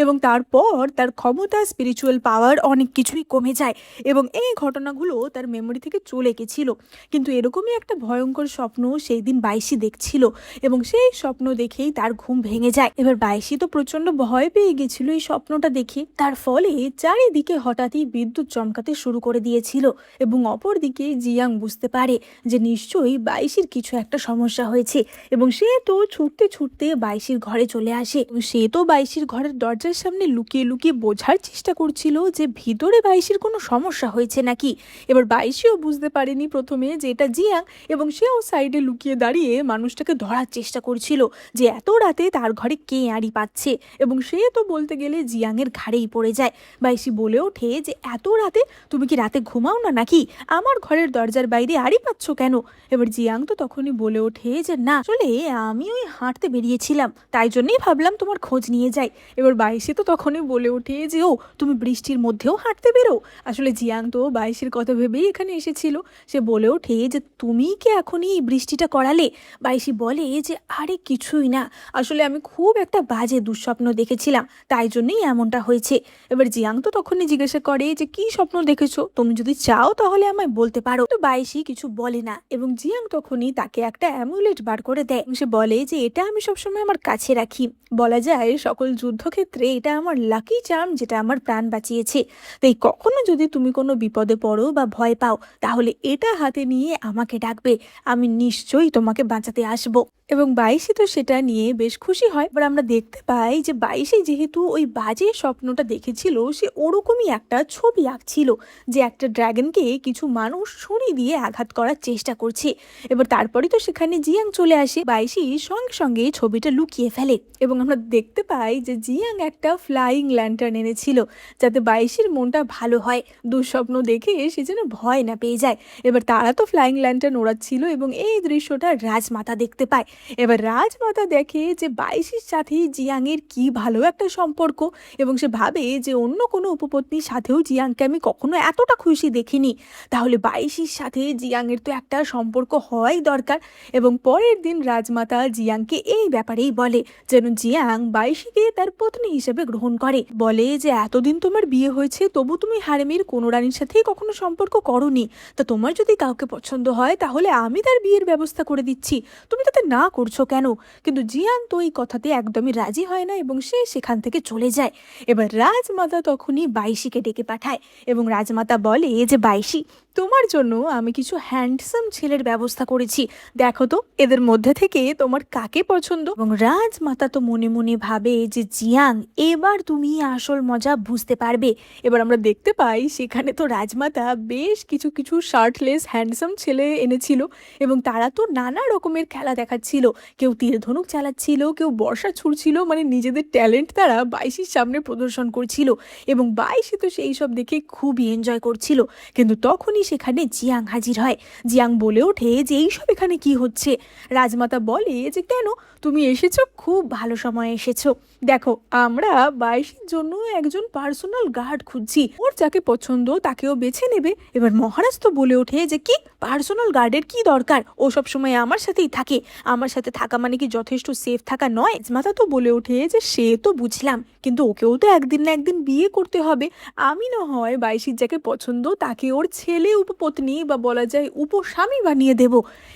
এবং তারপর তার ক্ষমতা, স্পিরিচুয়াল পাওয়ার অনেক কিছুই কমে যায় এবং এই ঘটনাগুলো তার মেমোরি থেকে চলে গেছিল। কিন্তু এরকমই একটা ভয়ঙ্কর স্বপ্ন সেই দিন বাইশি দেখছিল এবং সেই স্বপ্ন দেখেই তার ঘুম ভেঙে যায়। এবার বাইশি তো প্রচন্ড ভয় পেয়ে গেছিল এই স্বপ্নটা দেখে, তার ফলে চারিদিকে হঠাৎই বিদ্যুৎ চমকাতে শুরু করে দিয়েছিল এবং অপরদিকে জিয়াং বুঝতে পারে যে নিশ্চয়ই বাইশির কিছু একটা সমস্যা হয়েছে এবং সে তো ছুটতে ছুটতে বাইশির ঘরে চলে আসে এবং সে তো বাইশির ঘরের দরজার সামনে লুকিয়ে লুকিয়ে বোঝার চেষ্টা করছিল যে ভিতরে বাইশির কোনো সমস্যা হয়েছে নাকি। এবার বাইশিও বুঝতে পারেনি প্রথমে যে এটা জিয়াং এবং সেও সাইডে লুকিয়ে দাঁড়িয়ে মানুষটাকে ধরার চেষ্টা করছিল যে এত রাতে তার ঘরে কে আড়ি পাচ্ছে এবং সে তো বলতে গেলে জিয়াংয়ের ঘাড়েই পড়ে যায়। বাইশি বলে ওঠে যে এত রাতে তুমি কি রাতে ঘুমাও না নাকি, আমার ঘরের দরজার বাইরে আড়ি পাচ্ছ কেন। এবার জিয়াং তো তখনই বলে ওঠে যে না, আসলে আমি ওই হাঁটতে বেরিয়েছিলাম, তাই জন্যই ভাবলাম তোমার খোঁজ নিয়ে যাই। এবার বাইশি তো তখনই বলে ওঠে যে ও, তুমি বৃষ্টির মধ্যেও হাঁটতে বেরো। আসলে জিয়াং তো বাইশির কথা ভেবেই এখানে এসেছিল। সে বলে ওঠে যে তুমি কি এখনই এই বৃষ্টিটা করালে। বাইশি বলে যে আরে কিছুই না, আসলে আমি খুব একটা বাজে দুঃস্বপ্ন দেখেছিলাম, তাই জন্যই এমনটা হয়েছে। এবার জিয়াং তো তখনই জিজ্ঞাসা করে যে কি স্বপ্ন দেখেছো, তুমি যদি চাও তাহলে আমায় বলতে পারো। তো বাইশি কিছু বলে না এবং জিয়াং তখনই তাকে একটা অ্যামুলেট বার করে দেয়। সে বলে যে এটা আমি সবসময় আমার কাছে রাখি, বলা যায় সকল যুদ্ধক্ষেত্রে এটা আমার লাকি লাকি চার্ম যেটা আমার প্রাণ বাঁচিয়েছে। তাই কখনো যদি তুমি কোনো বিপদে পড়ো বা ভয় পাও, তাহলে এটা হাতে নিয়ে আমাকে ডাকবে, আমি নিশ্চয়ই তোমাকে বাঁচাতে আসবো। এবং বাইশি তো সেটা নিয়ে বেশ খুশি হয়। এবার আমরা দেখতে পাই যে বাইশি যেহেতু ওই বাজে স্বপ্নটা দেখেছিল, সে ওরকমই একটা ছবি আঁকছিল যে একটা ড্রাগনকে কিছু মানুষ ছুরি দিয়ে আঘাত করার চেষ্টা করছে। এবার তারপরে তো সেখানে জিয়াং চলে আসে, বাইশি সঙ্গে সঙ্গে ছবিটা লুকিয়ে ফেলে এবং আমরা দেখতে পাই যে জিয়াং একটা ফ্লাইং ল্যান্টার্ন এনেছিল যাতে বাইশির মনটা ভালো হয়, দুঃস্বপ্ন দেখে সে যেন ভয় না পেয়ে যায়। এবার তারা তো ফ্লাইং ল্যান্টার্ন ওড়াচ্ছিল এবং এই দৃশ্যটা রাজমাতা দেখতে পায়। এবার রাজমাতা দেখে যে বাইশির সাথে জিয়াংয়ের কি ভালো একটা সম্পর্ক এবং সে ভাবে যে অন্য কোনো উপপত্নীর সাথেও জিয়াংকে আমি কখনো এতটা খুশি দেখিনি, তাহলে বাইশির সাথে জিয়াংয়ের তো একটা সম্পর্ক হওয়াই দরকার। এবং পরের দিন রাজমাতা জিয়াংকে এই ব্যাপারেই বলে যেন জিয়াং বাইশিকে তার পত্নী হিসেবে গ্রহণ করে। বলে যে এতদিন তোমার বিয়ে হয়েছে, তবু তুমি হারেমের কোনো রানীর সাথেই কখনো সম্পর্ক করোনি, তা তোমার যদি কাউকে পছন্দ হয় তাহলে আমি তার বিয়ের ব্যবস্থা করে দিচ্ছি, তুমি তাতে না করছো কেন? কিন্তু জিয়াং তো এই কথাতে একদমই রাজি হয় না এবং সে সেখান থেকে চলে যায়। এবার রাজমাতা তখনই বাইশিকে ডেকে পাঠায় এবং রাজমাতা বলে যে বাইশি, তোমার জন্য আমি কিছু হ্যান্ডসাম ছেলের ব্যবস্থা করেছি, দেখো তো এদের মধ্যে থেকে তোমার কাকে পছন্দ। এবং রাজমাতা তো মনে মনে ভাবে যে জিয়াং, এবার তুমি আসল মজা বুঝতে পারবে। এবার আমরা দেখতে পাই সেখানে তো রাজমাতা বেশ কিছু কিছু শার্টলেস হ্যান্ডসাম ছেলে এনেছিল এবং তারা তো নানা রকমের খেলা দেখাচ্ছিল, কেউ তীর ধনুক চালাচ্ছিল, কেউ বর্ষা ছুড়ছিল, মানে নিজেদের ট্যালেন্ট তারা বাইশির সামনে প্রদর্শন করছিল এবং বাইশি তো সেই সব দেখে খুবই এনজয় করছিল। কিন্তু তখনই সেখানে জিয়াং হাজির হয়। জিয়াং বলে ওঠে যে এইসব এখানে কি হচ্ছে? রাজমাতা বলে যে কেন, তুমি এসেছো, খুব ভালো সময় এসেছো। দেখো, আমরা বাইশির জন্য একজন পার্সোনাল গার্ড খুঁজছি, ওর যাকে পছন্দ তাকেও বেছে নেবে। এবার মহারাজ তো বলে ওঠে যে কি পার্সোনাল গার্ডের কি দরকার, ও সব সময় আমার সাথেই থাকে, আমার সাথে থাকা মানে কি যথেষ্ট সেফ থাকা নয়? রাজমাতা তো বলে ওঠে যে সে তো বুঝলাম, কিন্তু ওকেও তো একদিন না একদিন বিয়ে করতে হবে, আমি না হয় বাইশির যাকে পছন্দ তাকে ওর ছেলে উপপত্নী বা বলা যায় উপস্বামী বানিয়ে দেব।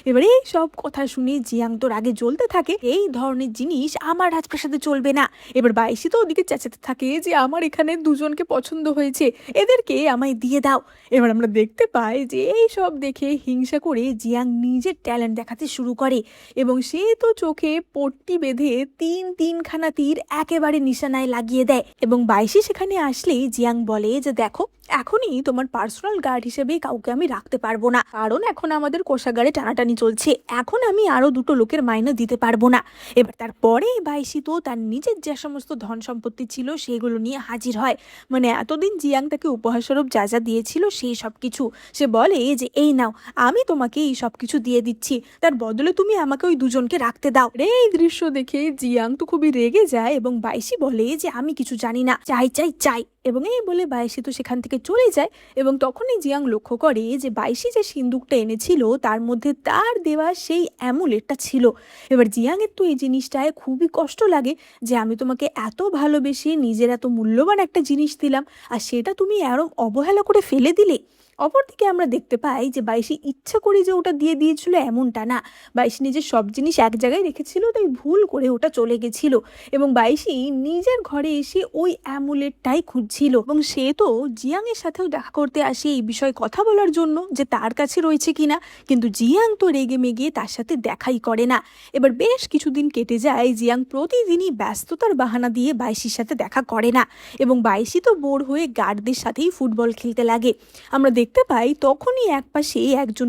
এবারে এই সব কথা শুনে জিয়াং তো রাগে জ্বলতে থাকে, এই ধরনের জিনিস আমার রাজপ্রাসাদে চলবে না। এবার বাইশি তো ওদিকে চেঁচাতে থাকে যে আমার এখানে দুজনকে পছন্দ হয়েছে, এদেরকে আমায় দিয়ে দাও। এবার আমরা দেখতে পাই যে এই সব দেখে হিংসা করে জিয়াং নিজের ট্যালেন্ট দেখাতে শুরু করে এবং সে তো চোখে পট্টি বেঁধে তিনখানা তীর একেবারে নিশানায় লাগিয়ে দেয়। এবং বাইশি সেখানে আসলেই জিয়াং বলে যে দেখো, এখনই তোমার পার্সোনাল গার্ড হিসেবে কাউকে আমি রাখতে পারবো না, কারণ এখন আমাদের কোষাগারে টানাটানি চলছে, এখন আমি আরো দুটো লোকের মাইনে দিতে পারবো না। এবার তারপরে বাইশি তো তার নিজের যে সমস্ত ধন সম্পত্তি ছিল সেগুলো নিয়ে হাজির হয়, মানে এতদিন জিয়াং তাকে উপহারস্বরূপ যা যা দিয়েছিল সেই সব কিছু। সে বলে যে এই নাও, আমি তোমাকে এই সব কিছু দিয়ে দিচ্ছি, তার বদলে তুমি আমাকে ওই দুজনকে রাখতে দাও। এই দৃশ্য দেখে জিয়াং তো খুবই রেগে যায় এবং বাইশি বলে যে আমি কিছু জানি না, চাই চাই চাই। এবং এই বলে বাইশি তো সেখান থেকে চলে যায় এবং তখনই জিয়াং লক্ষ্য করে যে বাইশি যে সিন্দুকটা এনেছিল তার মধ্যে তার দেওয়া সেই অ্যামুলেটটা ছিল। এবার জিয়াংয়ের তো এই জিনিসটায় খুবই কষ্ট লাগে যে আমি তোমাকে এত ভালোবেসে নিজের এত মূল্যবান একটা জিনিস দিলাম আর সেটা তুমি এরম অবহেলা করে ফেলে দিলে। অপরদিকে আমরা দেখতে পাই যে বাইশি ইচ্ছা করে যে ওটা দিয়ে দিয়েছিল এমনটা না, বাইশি নিজের সব জিনিস এক জায়গায় রেখেছিল, তাই ভুল করে ওটা চলে গেছিল এবং বাইশি নিজের ঘরে এসে ওই অ্যামুলেটটাই খুঁজছিল এবং সে তো জিয়াংয়ের সাথেও দেখা করতে আসে এই বিষয়ে কথা বলার জন্য যে তার কাছে রয়েছে কিনা, কিন্তু জিয়াং তো রেগে মেগে তার সাথে দেখাই করে না। এবার বেশ কিছুদিন কেটে যায়, জিয়াং প্রতিদিনই ব্যস্ততার বাহানা দিয়ে বাইশির সাথে দেখা করে না এবং বাইশি তো বোর হয়ে গার্ডদের সাথেই ফুটবল খেলতে লাগে। আমরা দেখতে পাই তখনই একপাশে একজন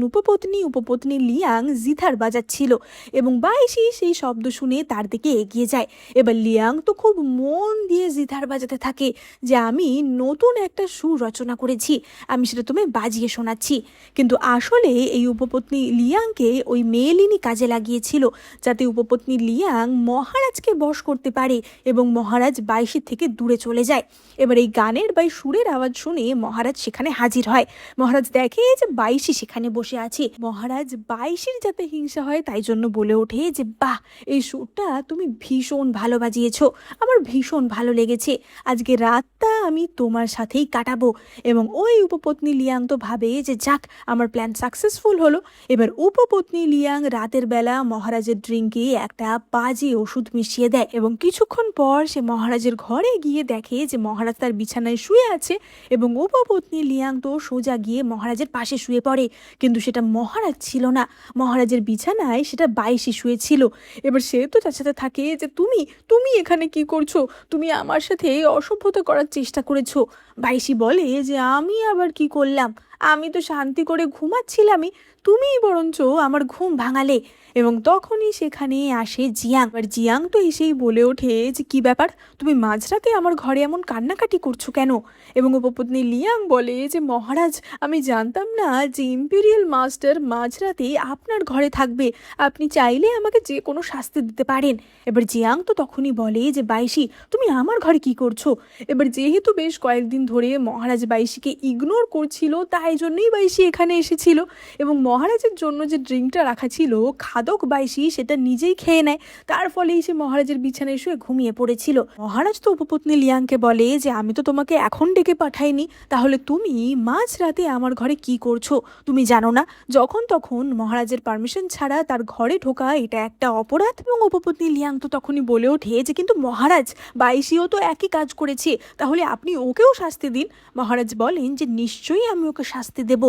উপপত্নী লিয়াং জিথার বাজাচ্ছিল এবং বাইশি সেই শব্দ শুনে তার দিকে এগিয়ে যায়। এবার লিয়াং তো খুব মন দিয়ে জিথার বাজাতে থাকে যে আমি নতুন একটা সুর রচনা করেছি, আমি সেটা তোমায় বাজিয়ে শোনাচ্ছি। কিন্তু আসলে এই উপপত্নী লিয়াংকে ওই মেয়েলিনী কাজে লাগিয়েছিল যাতে উপপত্নী লিয়াং মহারাজকে বশ করতে পারে এবং মহারাজ বাইশির থেকে দূরে চলে যায়। এবার এই গানের বা সুরের আওয়াজ শুনে মহারাজ সেখানে হাজির হয়। মহারাজ দেখে যে বাইশি সেখানে বসে আছে। মহারাজ বাইশির যাতে হিংসা হয় তাই জন্য বলে ওঠে যে বাহ, এই সুরটা তুমি ভীষণ ভালো বাজিয়েছো, আমার ভীষণ ভালো লেগেছে, আজকে রাতটা আমি তোমার সাথেই কাটাবো। এবং ওই উপপত্নী লিয়াং তো ভাবে যে যাক, আমার প্ল্যান সাকসেসফুল হলো। এবার উপপত্নী লিয়াং রাতের বেলা মহারাজের ড্রিঙ্কে একটা বাজে ওষুধ মিশিয়ে দেয় এবং কিছুক্ষণ পর সে মহারাজের ঘরে গিয়ে দেখে যে মহারাজ তার বিছানায় শুয়ে আছে এবং উপপত্নী লিয়াং তো সোজা গিয়ে মহারাজের পাশে শুয়ে পড়ে, কিন্তু সেটা মহারাজ ছিল না, মহারাজের বিছানায় সেটা বাইশি শুয়েছিল। এবার সে তো চাচাতে থাকে যে তুমি তুমি এখানে কি করছো, তুমি আমার সাথে অসভ্যতা করার চেষ্টা করেছো। বাইশি বলে যে আমি আবার কি করলাম, আমি তো শান্তি করে ঘুমাচ্ছিলামই, তুমিই বরঞ্চ আমার ঘুম ভাঙালে। এবং তখনই সেখানে আসে জিয়াং। আর জিয়াং তো এসেই বলে ওঠে যে কি ব্যাপার, তুমি মাঝরাতে আমার ঘরে এমন কান্নাকাটি করছো কেন? এবং উপপত্নী লিয়াং বলে যে মহারাজ, আমি জানতাম না যে ইম্পেরিয়াল মাস্টার মাঝরাতে আপনার ঘরে থাকবে, আপনি চাইলে আমাকে যে কোনো শাস্তি দিতে পারেন। এবার জিয়াং তো তখনই বলে যে বাইশি, তুমি আমার ঘরে কি করছো? এবার যেহেতু বেশ কয়েকদিন ধরে মহারাজ বাইশিকে ইগনোর করছিল, তাই জন্যই বাইশি এখানে এসেছিল। এবং মহারাজের জন্য যে ড্রিঙ্কটা রাখা ছিল খাদক বাইশি সেটা নিজেই খেয়ে নেয়, তার ফলেই সে মহারাজের বিছানায় শুয়ে ঘুমিয়ে পড়েছিল। মহারাজ তো উপপত্নী লিয়াংকে বলে যে আমি তো তোমাকে এখন ডেকে পাঠাইনি, তাহলে তুমি মাঝরাতে আমার ঘরে কি করছো? তুমি জানো না যখন তখন মহারাজের পারমিশন ছাড়া তার ঘরে ঢোকা এটা একটা অপরাধ? এবং উপপত্নী লিয়াং তো তখনই বলে ওঠে যে কিন্তু মহারাজ, বাইশিও তো একই কাজ করেছে, তাহলে আপনি ওকেও শাস্তি দিন। মহারাজ বলেন যে নিশ্চয়ই আমি ওকে শাস্তি দেব,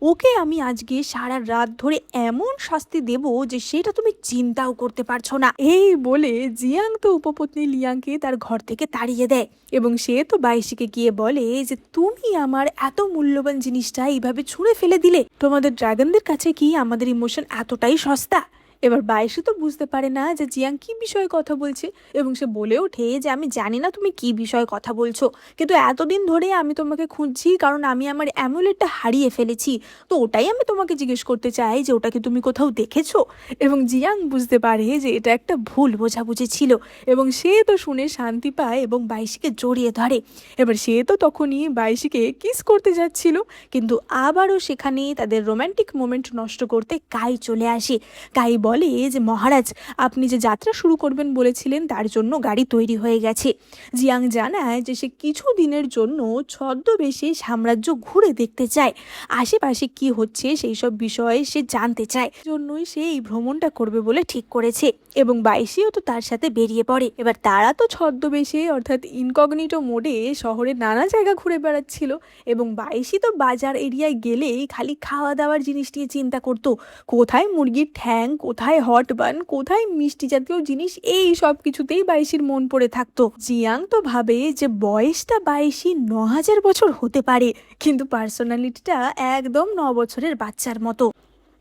ওকে আমি আজকে সারা রাত ধরে এমন শাস্তি দেব যে সেটা তুমি চিন্তাও করতে পারছো না। এই বলে জিয়াং তো উপপত্নী লিয়াংকে তার ঘর থেকে তাড়িয়ে দেয় এবং সে তো বাইশিকে গিয়ে বলে যে তুমি আমার এত মূল্যবান জিনিসটা এইভাবে ছুঁড়ে ফেলে দিলে, তোমাদের ড্রাগনদের কাছে কি আমাদের ইমোশন এতটাই সস্তা? এবার বাইশি তো বুঝতে পারে না যে জিয়াং কি বিষয়ে কথা বলছে এবং সে বলে ওঠে যে আমি জানি না তুমি কি বিষয়ে কথা বলছো, কিন্তু এতদিন ধরে আমি তোমাকে খুঁজছি কারণ আমি আমার অ্যামুলেটটা হারিয়ে ফেলেছি, তো ওটাই আমি তোমাকে জিজ্ঞেস করতে চাই যে ওটাকে তুমি কোথাও দেখেছো? এবং জিয়াং বুঝতে পারে যে এটা একটা ভুল বোঝাবুঝি ছিল এবং সে তো শুনে শান্তি পায় এবং বাইশিকে জড়িয়ে ধরে। এবার সে তো তখনই বাইশিকে কিস করতে যাচ্ছিল, কিন্তু আবারও সেখানে তাদের রোম্যান্টিক মোমেন্ট নষ্ট করতে কাই চলে আসে। কাই বলে যে মহারাজ, আপনি যে যাত্রা শুরু করবেন বলেছিলেন তার জন্য গাড়ি তৈরি হয়ে গেছে। জিয়াং জানায় যে সে কিছু দিনের জন্য ছদ্মবেশে সাম্রাজ্য ঘুরে দেখতে চায়, আশেপাশে কি হচ্ছে সেই সব বিষয়ে সে জানতে চায়, জন্যই সে এই ভ্রমণটা করবে বলে ঠিক করেছে। এবং বাইশিও তো তার সাথে বেরিয়ে পড়ে। এবার তারা তো ছদ্মবেশে অর্থাৎ ইনকগনিটো মোডে শহরের নানা জায়গা ঘুরে বেড়াচ্ছিল এবং বাইশি তো বাজার এরিয়ায় গেলেই খালি খাওয়া দাওয়ার জিনিস নিয়ে চিন্তা করতো, কোথায় মুরগির ঠ্যাং, কোথায় হট বান, কোথায় মিষ্টি জাতীয় জিনিস, এই সব কিছুতেই বাইশির মন পড়ে থাকতো। জিয়াং তো ভাবে যে বয়সটা বাইশি 9000 বছর হতে পারে, কিন্তু পার্সোনালিটিটা একদম 9 বছরের বাচ্চার মতো।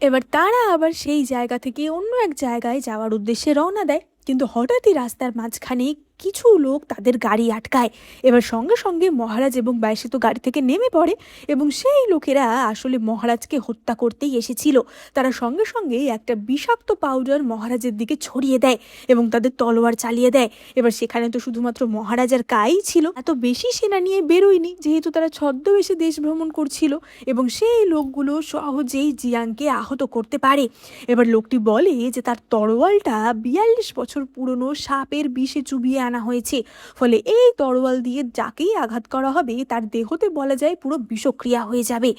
এবার তারা আবার সেই জায়গা থেকে অন্য এক জায়গায় যাওয়ার উদ্দেশ্যে রওনা দেয়, কিন্তু হঠাৎই রাস্তার মাঝখানে কিছু লোক তাদের গাড়ি আটকায়। এবার সঙ্গে সঙ্গে মহারাজ এবং বাইশি তো গাড়ি থেকে নেমে পড়ে এবং সেই লোকেরা আসলে মহারাজকে হত্যা করতেই এসেছিল। তারা সঙ্গে সঙ্গে একটা বিষাক্ত পাউডার মহারাজের দিকে ছড়িয়ে দেয় এবং তাদের তলোয়ার চালিয়ে দেয়। এবার সেখানে তো শুধুমাত্র মহারাজ আর কাই ছিল, এত বেশি সেনা নিয়ে বেরোয়নি, যেহেতু তারা ছদ্মবেশে দেশ ভ্রমণ করছিল এবং সেই লোকগুলো সহজেই জিয়াংকে আহত করতে পারে। এবার লোকটি বলে যে তার তরোয়ালটা 42 বছর পুরনো সাপের বিষে চুবিয়ে আনা হয়েছে, ফলে এই তরোয়াল দিয়ে যাকেই আঘাত করা হবে তার দেহতে বলা যায় পুরো বিষক্রিয়া হয়ে যাবে।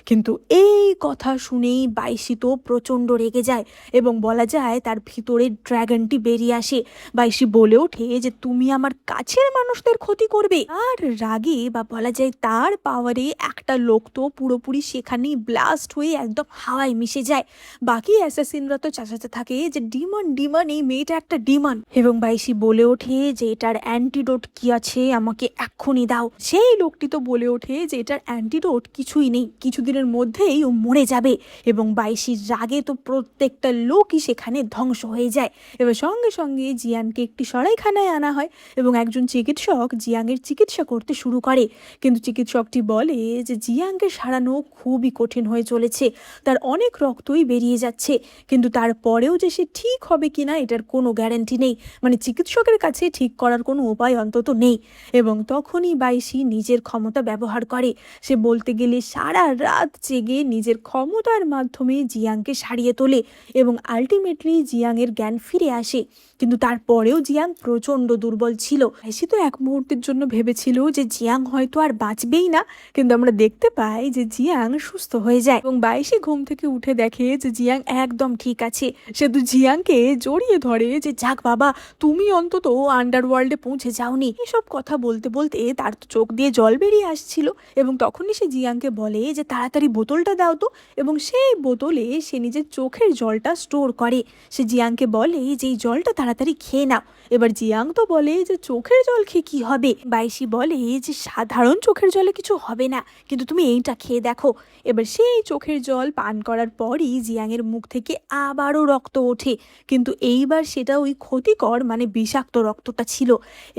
কিন্তু এই কথা শুনেই বাইশি তো প্রচণ্ড রেগে যায় এবং বলা যায় তার ভিতরে ড্রাগনটি বেরিয়ে আসে। বাইশি বলে ওঠে যে তুমি আমার কাছের মানুষদের ক্ষতি করবে। আর রাগে বা বলা যায় তার পাওয়ারে একটা লোক তো পুরোপুরি সেখানেই ব্লাস্ট হয়ে একদম হাওয়ায় মিশে যায়। বাকি অ্যাসাসিনরা তো চাচাতে থাকে যে ডিমন ডিমন, এই মেয়েটা একটা ডিমন। এবং বাইশি বলে ওঠে যে এটার অ্যান্টিডোট কি আছে, আমাকে এক্ষুনি দাও। সেই লোকটি তো বলে ওঠে যে এটার অ্যান্টিডোট কিছুই নেই, কিছুদিনের মধ্যেই ও মরে যাবে। এবং বাইশির রাগে তো প্রত্যেকটা লোকই সেখানে ধ্বংস হয়ে যায়। এবার সঙ্গে সঙ্গে জিয়ানকে একটি সরাইখানায় আনা হয় এবং একজন চিকিৎসক জিয়াংয়ের চিকিৎসা করতে শুরু করে, কিন্তু চিকিৎসকটি বলে যে জিয়াংকে সারানো খুবই কঠিন হয়ে চলেছে, তার অনেক রক্তই বেরিয়ে যাচ্ছে, কিন্তু তারপরেও যে সে ঠিক হবে কিনা এটার কোনো গ্যারান্টি নেই। মানে চিকিৎসকের কাছে ঠিক ঠিক করার কোনো উপায় অন্তত নেই। এবং তখনই বাইশি নিজের ক্ষমতা ব্যবহার করে। সে বলতে গেলে সারা রাত জেগে নিজের ক্ষমতার মাধ্যমে জিয়াংকে সারিয়ে তোলে এবং আলটিমেটলি জিয়াংয়ের জ্ঞান ফিরে আসে। কিন্তু তারপরেও জিয়াং প্রচণ্ড দুর্বল ছিল। বাইশি তো এক মুহূর্তের জন্য ভেবেছিল যে জিয়াং হয়তো আর বাঁচবেই না, কিন্তু আমরা দেখতে পাই যে জিয়াং সুস্থ হয়ে যায় এবং বাইশি ঘুম থেকে উঠে দেখে যে জিয়াং একদম ঠিক আছে। সে তো জিয়াংকে জড়িয়ে ধরে যে যাক বাবা, তুমি অন্তত আন্ডারওয়ার্ল্ডে পৌঁছে যাওনি। এসব কথা বলতে বলতে তার তো চোখ দিয়ে জল বেরিয়ে আসছিল এবং তখনই সে জিয়াংকে বলে যে তাড়াতাড়ি বোতলটা দাও তো, এবং সেই বোতলে সে নিজের চোখের জলটা স্টোর করে। সে জিয়াংকে বলে যে এই জলটা তাড়াতাড়ি খেয়ে নাও। এবার জিয়াং তো বলে যে চোখের জল খেয়ে কি হবে। বাইশি বলে যে সাধারণ চোখের জলে কিছু হবে না, কিন্তু তুমি এইটা খেয়ে দেখো। এবার সেই চোখের জল পান করার পরই জিয়াংয়ের মুখ থেকে আবারও রক্ত ওঠে, কিন্তু এইবার সেটা ওই ক্ষতিকর মানে বিষাক্ত রক্তটা ছিল।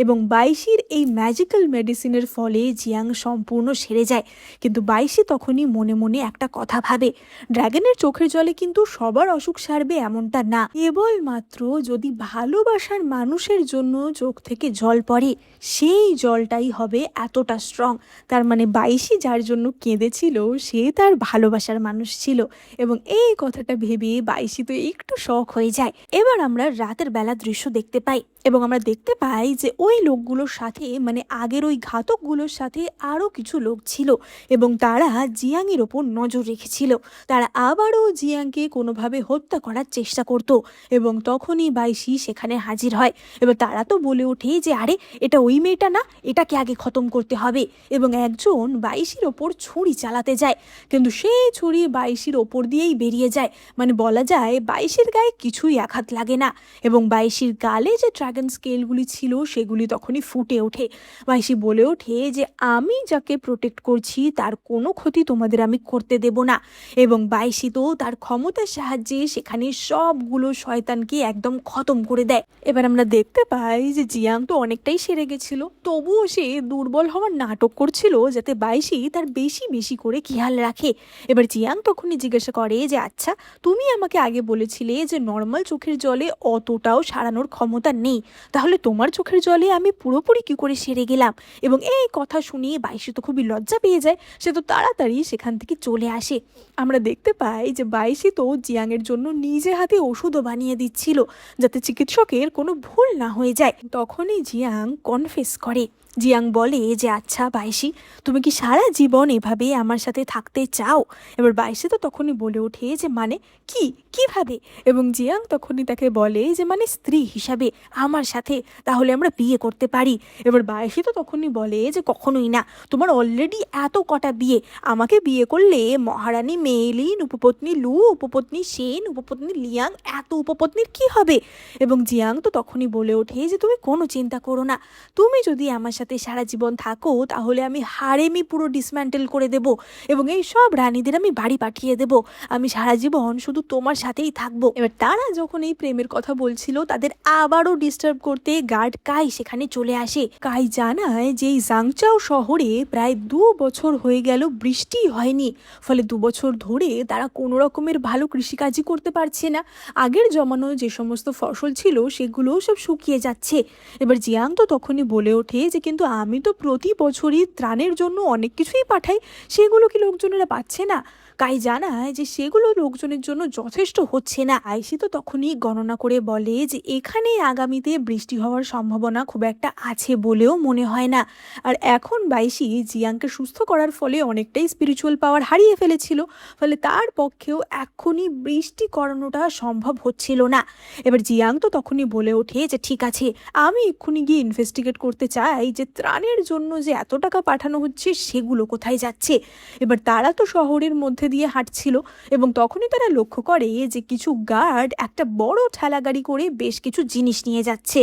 এবং বাইশির এই ম্যাজিক্যাল মেডিসিনের ফলে জিয়াং সম্পূর্ণ সেরে যায়। কিন্তু বাইশি তখনই মনে মনে একটা কথা ভাবে, ড্রাগনের চোখের জলে কিন্তু সবার অসুখ সারবে এমনটা না, কেবলমাত্র যদি ভালোবাসার মানুষের জন্য চোখ থেকে জল পড়ে সেই জলটাই হবে এতটা স্ট্রং। তার মানে বাইশি যার জন্য কেঁদেছিল সে তার ভালোবাসার মানুষ ছিল। এবং এই কথাটা ভেবে বাইশি তো একটু শক হয়ে যায়। এবার আমরা রাতের বেলা দৃশ্য দেখতে পাই এবং আমরা দেখতে পাই যে ওই লোকগুলোর সাথে মানে আগের ওই ঘাতকগুলোর সাথে আরও কিছু লোক ছিল এবং তারা জিয়াংয়ের ওপর নজর রেখেছিল। তারা আবারও জিয়াংকে কোনোভাবে হত্যা করার চেষ্টা করত এবং তখনই বাইশি সেখানে হাজির হয়। এবার তারা তো বলে ওঠে যে আরে এটা ওই মেয়েটা না, এটাকে আগে খতম করতে হবে। এবং একজন বাইশির ওপর ছুরি চালাতে যায়, কিন্তু সেই ছুরি বাইশির ওপর দিয়েই বেরিয়ে যায়। মানে বলা যায় বাইশির গায়ে কিছুই আঘাত লাগে না এবং বাইশির গালে যে ড্রাগন স্কেলগুলি ছিল সেগুলি তখনই ফুটে ওঠে। বাইশি বলে ওঠে যে আমি যাকে প্রোটেক্ট করছি তার কোনো ক্ষতি তোমাদের আমি করতে দেব না। এবং বাইশি তো তার ক্ষমতার সাহায্যে সেখানে সবগুলো শয়তানকে একদম খতম করে দেয়। এবার আমরা দেখতে পাই যে জিয়াং তো অনেকটাই সেরে গেছিল, তবুও সে দুর্বল হওয়ার নাটক করছিল যাতে বাইশি তার বেশি বেশি করে খেয়াল রাখে। এবার জিয়াং তখনই জিজ্ঞাসা করে যে আচ্ছা, তুমি আমাকে আগে বলেছিলে যে নর্মাল চোখের জলে অতটাও সারানোর ক্ষমতা নেই, তাহলে তোমার চোখের জলে আমি পুরোপুরি কি করে সেরে গেলাম? এবং এই কথা শুনিয়ে বাইশি তো খুবই লজ্জা পেয়ে যায়। সে তো তাড়াতাড়ি সেখান থেকে চলে আসে। আমরা দেখতে পাই যে বাইশি তো জিয়াংয়ের জন্য নিজে হাতে ওষুধও বানিয়ে দিচ্ছিল যাতে চিকিৎসকের কোনো ভুল না হয়ে যায়। তখনই জিয়াং কনফেস করে। জিয়াং বলে যে আচ্ছা বাইশি, তুমি কি সারা জীবন এভাবে আমার সাথে থাকতে চাও? এবার বাইশি তো তখনই বলে ওঠে যে মানে কিভাবে? এবং জিয়াং তখনই তাকে বলে যে মানে স্ত্রী হিসাবে আমার সাথে, তাহলে আমরা বিয়ে করতে পারি। এবার বাইশি তো তখনই বলে যে কখনোই না, তোমার অলরেডি এত কটা বিয়ে, আমাকে বিয়ে করলে মহারানী মেইলিন, উপপত্নী লু, উপপত্নী সেন, উপপত্নী লিয়াং, এত উপপত্নীর কি হবে? এবং জিয়াং তো তখনই বলে ওঠে যে তুমি কোনো চিন্তা করো না, তুমি যদি আমার সাথে সারা জীবন থাকো তাহলে আমি হারেমি পুরো ডিসম্যান্টেল করে দেব এবং এই সব রানীদের আমি বাড়ি পাঠিয়ে দেব, আমি সারা জীবন শুধু তোমার সাথেই থাকবো। এবার তারা যখন এই প্রেমের কথা বলছিল তাদের আবারও ডিস্টার্ব করতে গার্ড কাই সেখানে চলে আসে। কাই জানায় যে এই জাংচাও শহরে প্রায় 2 বছর হয়ে গেল বৃষ্টি হয়নি, ফলে 2 বছর ধরে তারা কোনো রকমের ভালো কৃষিকাজই করতে পারছে না। আগের জমানো যে সমস্ত ফসল ছিল সেগুলোও সব শুকিয়ে যাচ্ছে। এবার জিয়াং তো তখনই বলে ওঠে যে কিন্তু আমি তো প্রতি বছরই ত্রাণের জন্য অনেক কিছুই পাঠাই, সেগুলো কি লোকজনেরা পাচ্ছে না? কাই জানায় যে সেগুলো লোকজনের জন্য যথেষ্ট হচ্ছে না। আইসি তো তখনই গণনা করে বলে যে এখানে আগামীতে বৃষ্টি হওয়ার সম্ভাবনা খুব একটা আছে বলেও মনে হয় না। আর এখন বাইশি জিয়াংকে সুস্থ করার ফলে অনেকটাই স্পিরিচুয়াল পাওয়ার হারিয়ে ফেলেছিল, ফলে তার পক্ষেও এক্ষুনি বৃষ্টি করানোটা সম্ভব হচ্ছিল না। এবার জিয়াং তো তখনই বলে ওঠে যে ঠিক আছে, আমি এক্ষুনি গিয়ে ইনভেস্টিগেট করতে চাই যে ত্রাণের জন্য যে এত টাকা পাঠানো হচ্ছে সেগুলো কোথায় যাচ্ছে। এবার তারা তো শহরের মধ্যে দিয়ে হাঁটছিল এবং তখনই তারা লক্ষ্য করে যে কিছু গার্ড একটা বড় ঠেলা গাড়ি করে বেশ কিছু জিনিস নিয়ে যাচ্ছে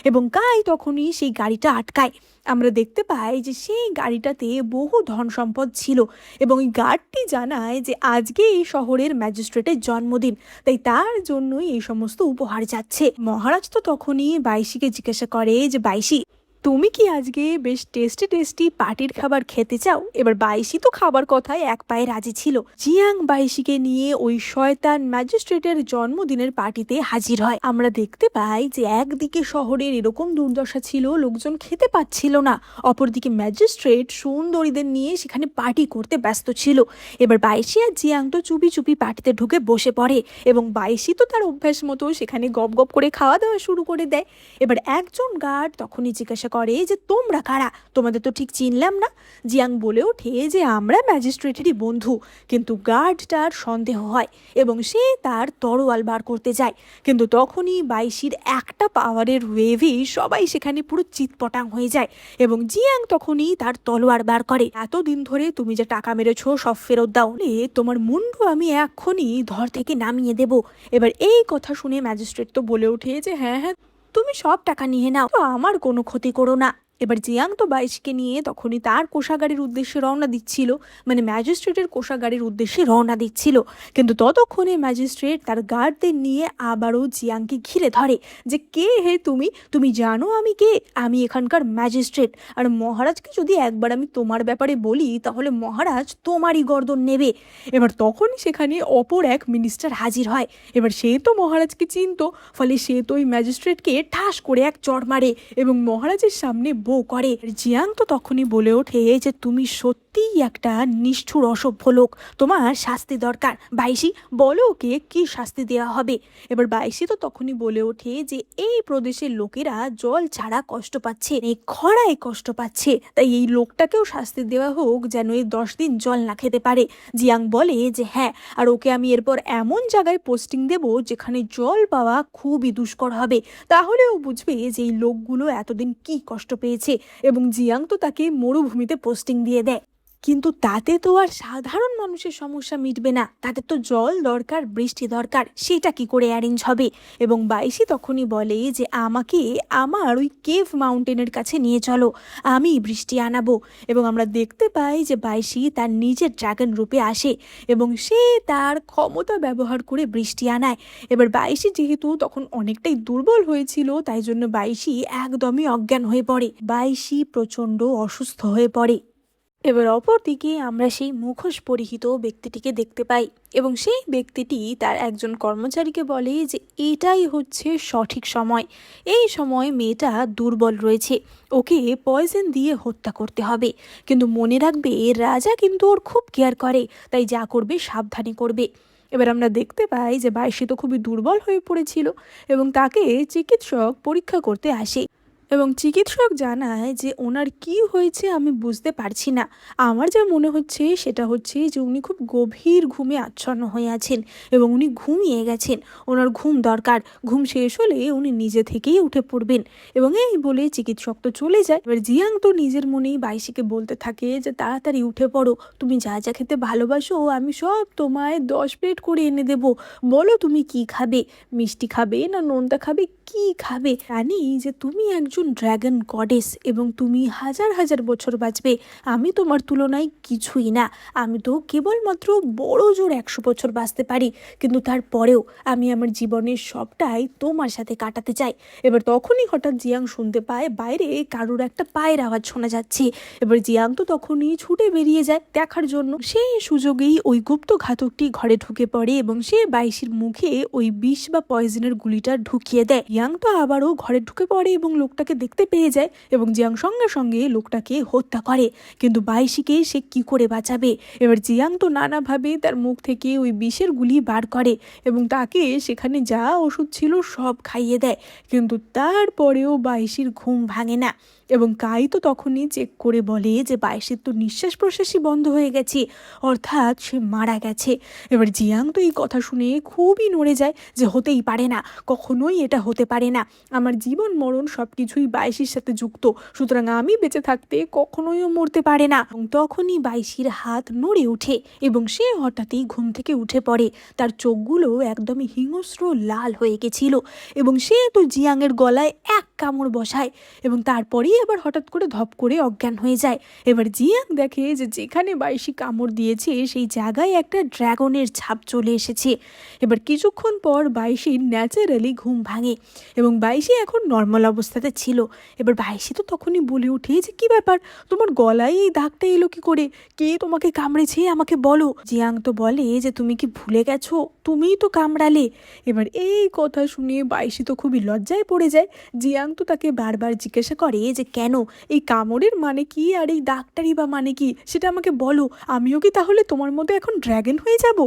এবং কাই তখনই সেই গাড়িটা আটকায়। আমরা দেখতে পাই যে সেই গাড়িটাতে বহু ধন সম্পদ ছিল এবং ওই গার্ডটি জানায় যে আজকে এই শহরের ম্যাজিস্ট্রেটের জন্মদিন, তাই তার জন্যই এই সমস্ত উপহার যাচ্ছে। মহারাজ তো তখনই বাইশিকে জিজ্ঞাসা করে যে বাইশি, তুমি কি আজকে বেশ টেস্টি টেস্টি পার্টির খাবার খেতে চাও? এবার বাইশি তো খাবার কথায় এক পায়ে রাজি ছিল। জিয়াং বাইশিকে নিয়ে ওই শয়তান ম্যাজিস্ট্রেটের জন্মদিনের পার্টিতে হাজির হয়। আমরা দেখতে পাই যে একদিকে শহরের এরকম দুর্দশা ছিল, লোকজন খেতে পাচ্ছিল না, অপরদিকে ম্যাজিস্ট্রেট সুন্দরীদের নিয়ে সেখানে পার্টি করতে ব্যস্ত ছিল। এবার বাইশি আর জিয়াং তো চুপি চুপি পার্টিতে ঢুকে বসে পড়ে এবং বাইশি তো তার অভ্যাস মতো সেখানে গপ গপ করে খাওয়া দাওয়া শুরু করে দেয়। এবার একজন গার্ড তখনই জিজ্ঞাসা করে যে তোমরা কারা, তোমাদের তো ঠিক চিনলাম না। জিয়াং বলে ওঠে যে আমরা ম্যাজিস্ট্রেটেরই বন্ধু। কিন্তু গার্ডটার সন্দেহ হয় এবং সে তার তরোয়াল বার করতে যায়, কিন্তু তখনই বাইশির একটা পাওয়ারের ওয়েভেই সবাই সেখানে পুরো চিৎপটাং হয়ে যায় এবং জিয়াং তখনই তার তলোয়ার বার করে। এতদিন ধরে তুমি যে টাকা মেরেছো সব ফেরত দাও, তোমার মুন্ডু আমি এক্ষুনি ধর থেকে নামিয়ে দেব। এবার এই কথা শুনে ম্যাজিস্ট্রেট তো বলে ওঠে যে হ্যাঁ হ্যাঁ, তুমি সব টাকা নিয়ে নাও, তো আমার কোনো ক্ষতি করো না। এবার জিয়াং তো বাইশকে নিয়ে তখনই তার কোষাগারের উদ্দেশ্যে রওনা দিচ্ছিল, মানে ম্যাজিস্ট্রেটের কোষাগারের উদ্দেশ্যে রওনা দিচ্ছিল। কিন্তু ততক্ষণে ম্যাজিস্ট্রেট তার গার্ডদের নিয়ে আবারও জিয়াংকে ঘিরে ধরে যে কে হে তুমি, তুমি জানো আমি কে? আমি এখানকার ম্যাজিস্ট্রেট, আর মহারাজকে যদি একবার আমি তোমার ব্যাপারে বলি তাহলে মহারাজ তোমারই গর্দন নেবে। এবার তখনই সেখানে অপর এক মিনিস্টার হাজির হয়। এবার সে তো মহারাজকে চিনতো, ফলে সে তো ওই ম্যাজিস্ট্রেটকে ঠাস করে এক চড় মারে এবং মহারাজের সামনে বউ করে। জিয়াং তো তখনই বলে ওঠে যে তুমি সত্যিই একটা নিষ্ঠুর অসভ্য লোক, তোমার শাস্তি দরকার। বাইশি বলো ওকে কি শাস্তি দেওয়া হবে। এবার বাইশি তো তখনই বলে ওঠে যে এই প্রদেশের লোকেরা জল ছাড়া কষ্ট পাচ্ছে, এই খরায় কষ্ট পাচ্ছে, তাই এই লোকটাকেও শাস্তি দেওয়া হোক যেন এই 10 দিন জল না খেতে পারে। জিয়াং বলে যে হ্যাঁ, আর ওকে আমি এরপর এমন জায়গায় পোস্টিং দেব যেখানে জল পাওয়া খুবই দুষ্কর হবে, তাহলে ও বুঝবে যে এই লোকগুলো এতদিন কি কষ্ট পেয়েছে। এবং জিয়াং তো তাকে মরুভূমিতে পোস্টিং দিয়ে দেয়। কিন্তু তাতে তো আর সাধারণ মানুষের সমস্যা মিটবে না, তাদের তো জল দরকার, বৃষ্টি দরকার, সেটা কি করে অ্যারেঞ্জ হবে। এবং বাইশি তখনই বলে যে আমাকে আমার ওই কেভ মাউন্টেনের কাছে নিয়ে চলো, আমি বৃষ্টি আনাবো। এবং আমরা দেখতে পাই যে বাইশি তার নিজের ড্রাগন রূপে আসে এবং সে তার ক্ষমতা ব্যবহার করে বৃষ্টি আনায়। এবার বাইশি যেহেতু তখন অনেকটাই দুর্বল হয়েছিল, তাই জন্য বাইশি একদমই অজ্ঞান হয়ে পড়ে, বাইশি প্রচণ্ড অসুস্থ হয়ে পড়ে। এবার অপরদিকে আমরা সেই মুখোশ পরিহিত ব্যক্তিটিকে দেখতে পাই এবং সেই ব্যক্তিটি তার একজন কর্মচারীকে বলে যে এটাই হচ্ছে সঠিক সময়, এই সময় মেয়েটা দুর্বল রয়েছে, ওকে পয়জন দিয়ে হত্যা করতে হবে। কিন্তু মনে রাখবে রাজা কিন্তু ওর খুব কেয়ার করে, তাই যা করবে সাবধানে করবে। এবার আমরা দেখতে পাই যে বাইশি তো খুবই দুর্বল হয়ে পড়েছিল এবং তাকে চিকিৎসক পরীক্ষা করতে আসে এবং চিকিৎসক জানায় যে ওনার কি হয়েছে আমি বুঝতে পারছি না, আমার যা মনে হচ্ছে সেটা হচ্ছে যে উনি খুব গভীর ঘুমে আচ্ছন্ন হয়ে আছেন এবং উনি ঘুমিয়ে গেছেন, ওনার ঘুম দরকার, ঘুম শেষ হলে উনি নিজে থেকেই উঠে পড়বেন। এবং এই বলে চিকিৎসক তো চলে যায়। এবার জিয়াং তো নিজের মনেই বাইশিকে বলতে থাকে যে তাড়াতাড়ি উঠে পড়ো, তুমি যা যা খেতে ভালোবাসো আমি সব তোমায় 10 প্লেট করে এনে দেবো, বলো তুমি কি খাবে, মিষ্টি খাবে না নোনতা খাবে, কি খাবে। জানি যে তুমি একজন ড্রাগন গডেস এবং তুমি হাজার হাজার বছর বাঁচবে, আমি তোমার তুলনায় কিছুই না, আমি তো কেবলমাত্র বড় জোর 100 বছর বাঁচতে পারি, কিন্তু তারপরেও আমি আমার জীবনের সবটাই তোমার সাথে কাটাতে চাই। এবার তখনই হঠাৎ জিয়াং শুনতে পায় বাইরে কারুর একটা পায়ের আওয়াজ শোনা যাচ্ছে। এবার জিয়াং তো তখনই ছুটে বেরিয়ে যায় দেখার জন্য। সেই সুযোগেই ওই গুপ্ত ঘাতকটি ঘরে ঢুকে পড়ে এবং সে বাইশির মুখে ওই বিষ বা পয়জনের গুলিটা ঢুকিয়ে দেয়। জিয়াং তো আবারও ঘরে ঢুকে পড়ে এবং লোকটাকে দেখতে পেয়ে যায় এবং জিয়াং সঙ্গে সঙ্গে লোকটাকে হত্যা করে। কিন্তু বাইশিকে সে কি করে বাঁচাবে। এবার জিয়াং তো নানাভাবে তার মুখ থেকে ওই বিষের গুলি বার করে এবং তাকে সেখানে যা ওষুধ ছিল সব খাইয়ে দেয়, কিন্তু তারপরেও বাইশির ঘুম ভাঙে না। এবং কাই তো তখনই চেক করে বলে যে বাইশির তো নিঃশ্বাস প্রশ্বাসই বন্ধ হয়ে গেছে, অর্থাৎ সে মারা গেছে। এবার জিয়াং তো এই কথা শুনে খুবই নড়ে যায় যে হতেই পারে না, কখনোই এটা হতে পারে না, আমার জীবন মরণ সব কিছুই বাইশির সাথে যুক্ত, সুতরাং আমি বেঁচে থাকতে কখনোই ও মরতে পারে না। তখনই বাইশির হাত নড়ে ওঠে এবং সে হঠাৎই ঘুম থেকে উঠে পড়ে, তার চোখগুলো একদমই হিংস্র লাল হয়ে গেছিল এবং সে তো জিয়াংয়ের গলায় এক কামড় বসায় এবং তারপরেই আবার হঠাৎ করে ধপ করে অজ্ঞান হয়ে যায়। এবার জিয়াং দেখে যে যেখানে বাইশি কামড় দিয়েছে সেই জায়গায় একটা ড্রাগনের ছাপ চলে এসেছে। এবার কিছুক্ষণ পর বাইশির ন্যাচারালি ঘুম ভাঙে এবং বাইশি এখন নর্মাল অবস্থাতে ছিল। ছিল। এবার বাইশি তো তখনই বলে ওঠে যে কি ব্যাপার, তোমার গলায় এই দাগটা এলো কি করে, কে তোমাকে কামড়েছে আমাকে বলো। জিয়াং তো বলে যে তুমি কি ভুলে গেছো, তুমিই তো কামড়ালে। এবার এই কথা শুনে বাইশি তো খুবই লজ্জায় পড়ে যায়। জিয়াং তো তাকে বারবার জিজ্ঞাসা করে যে কেন, এই কামড়ের মানে কি আর এই দাগটারই বা মানে কি, সেটা আমাকে বলো, আমিও কি তাহলে তোমার মতো এখন ড্র্যাগন হয়ে যাব।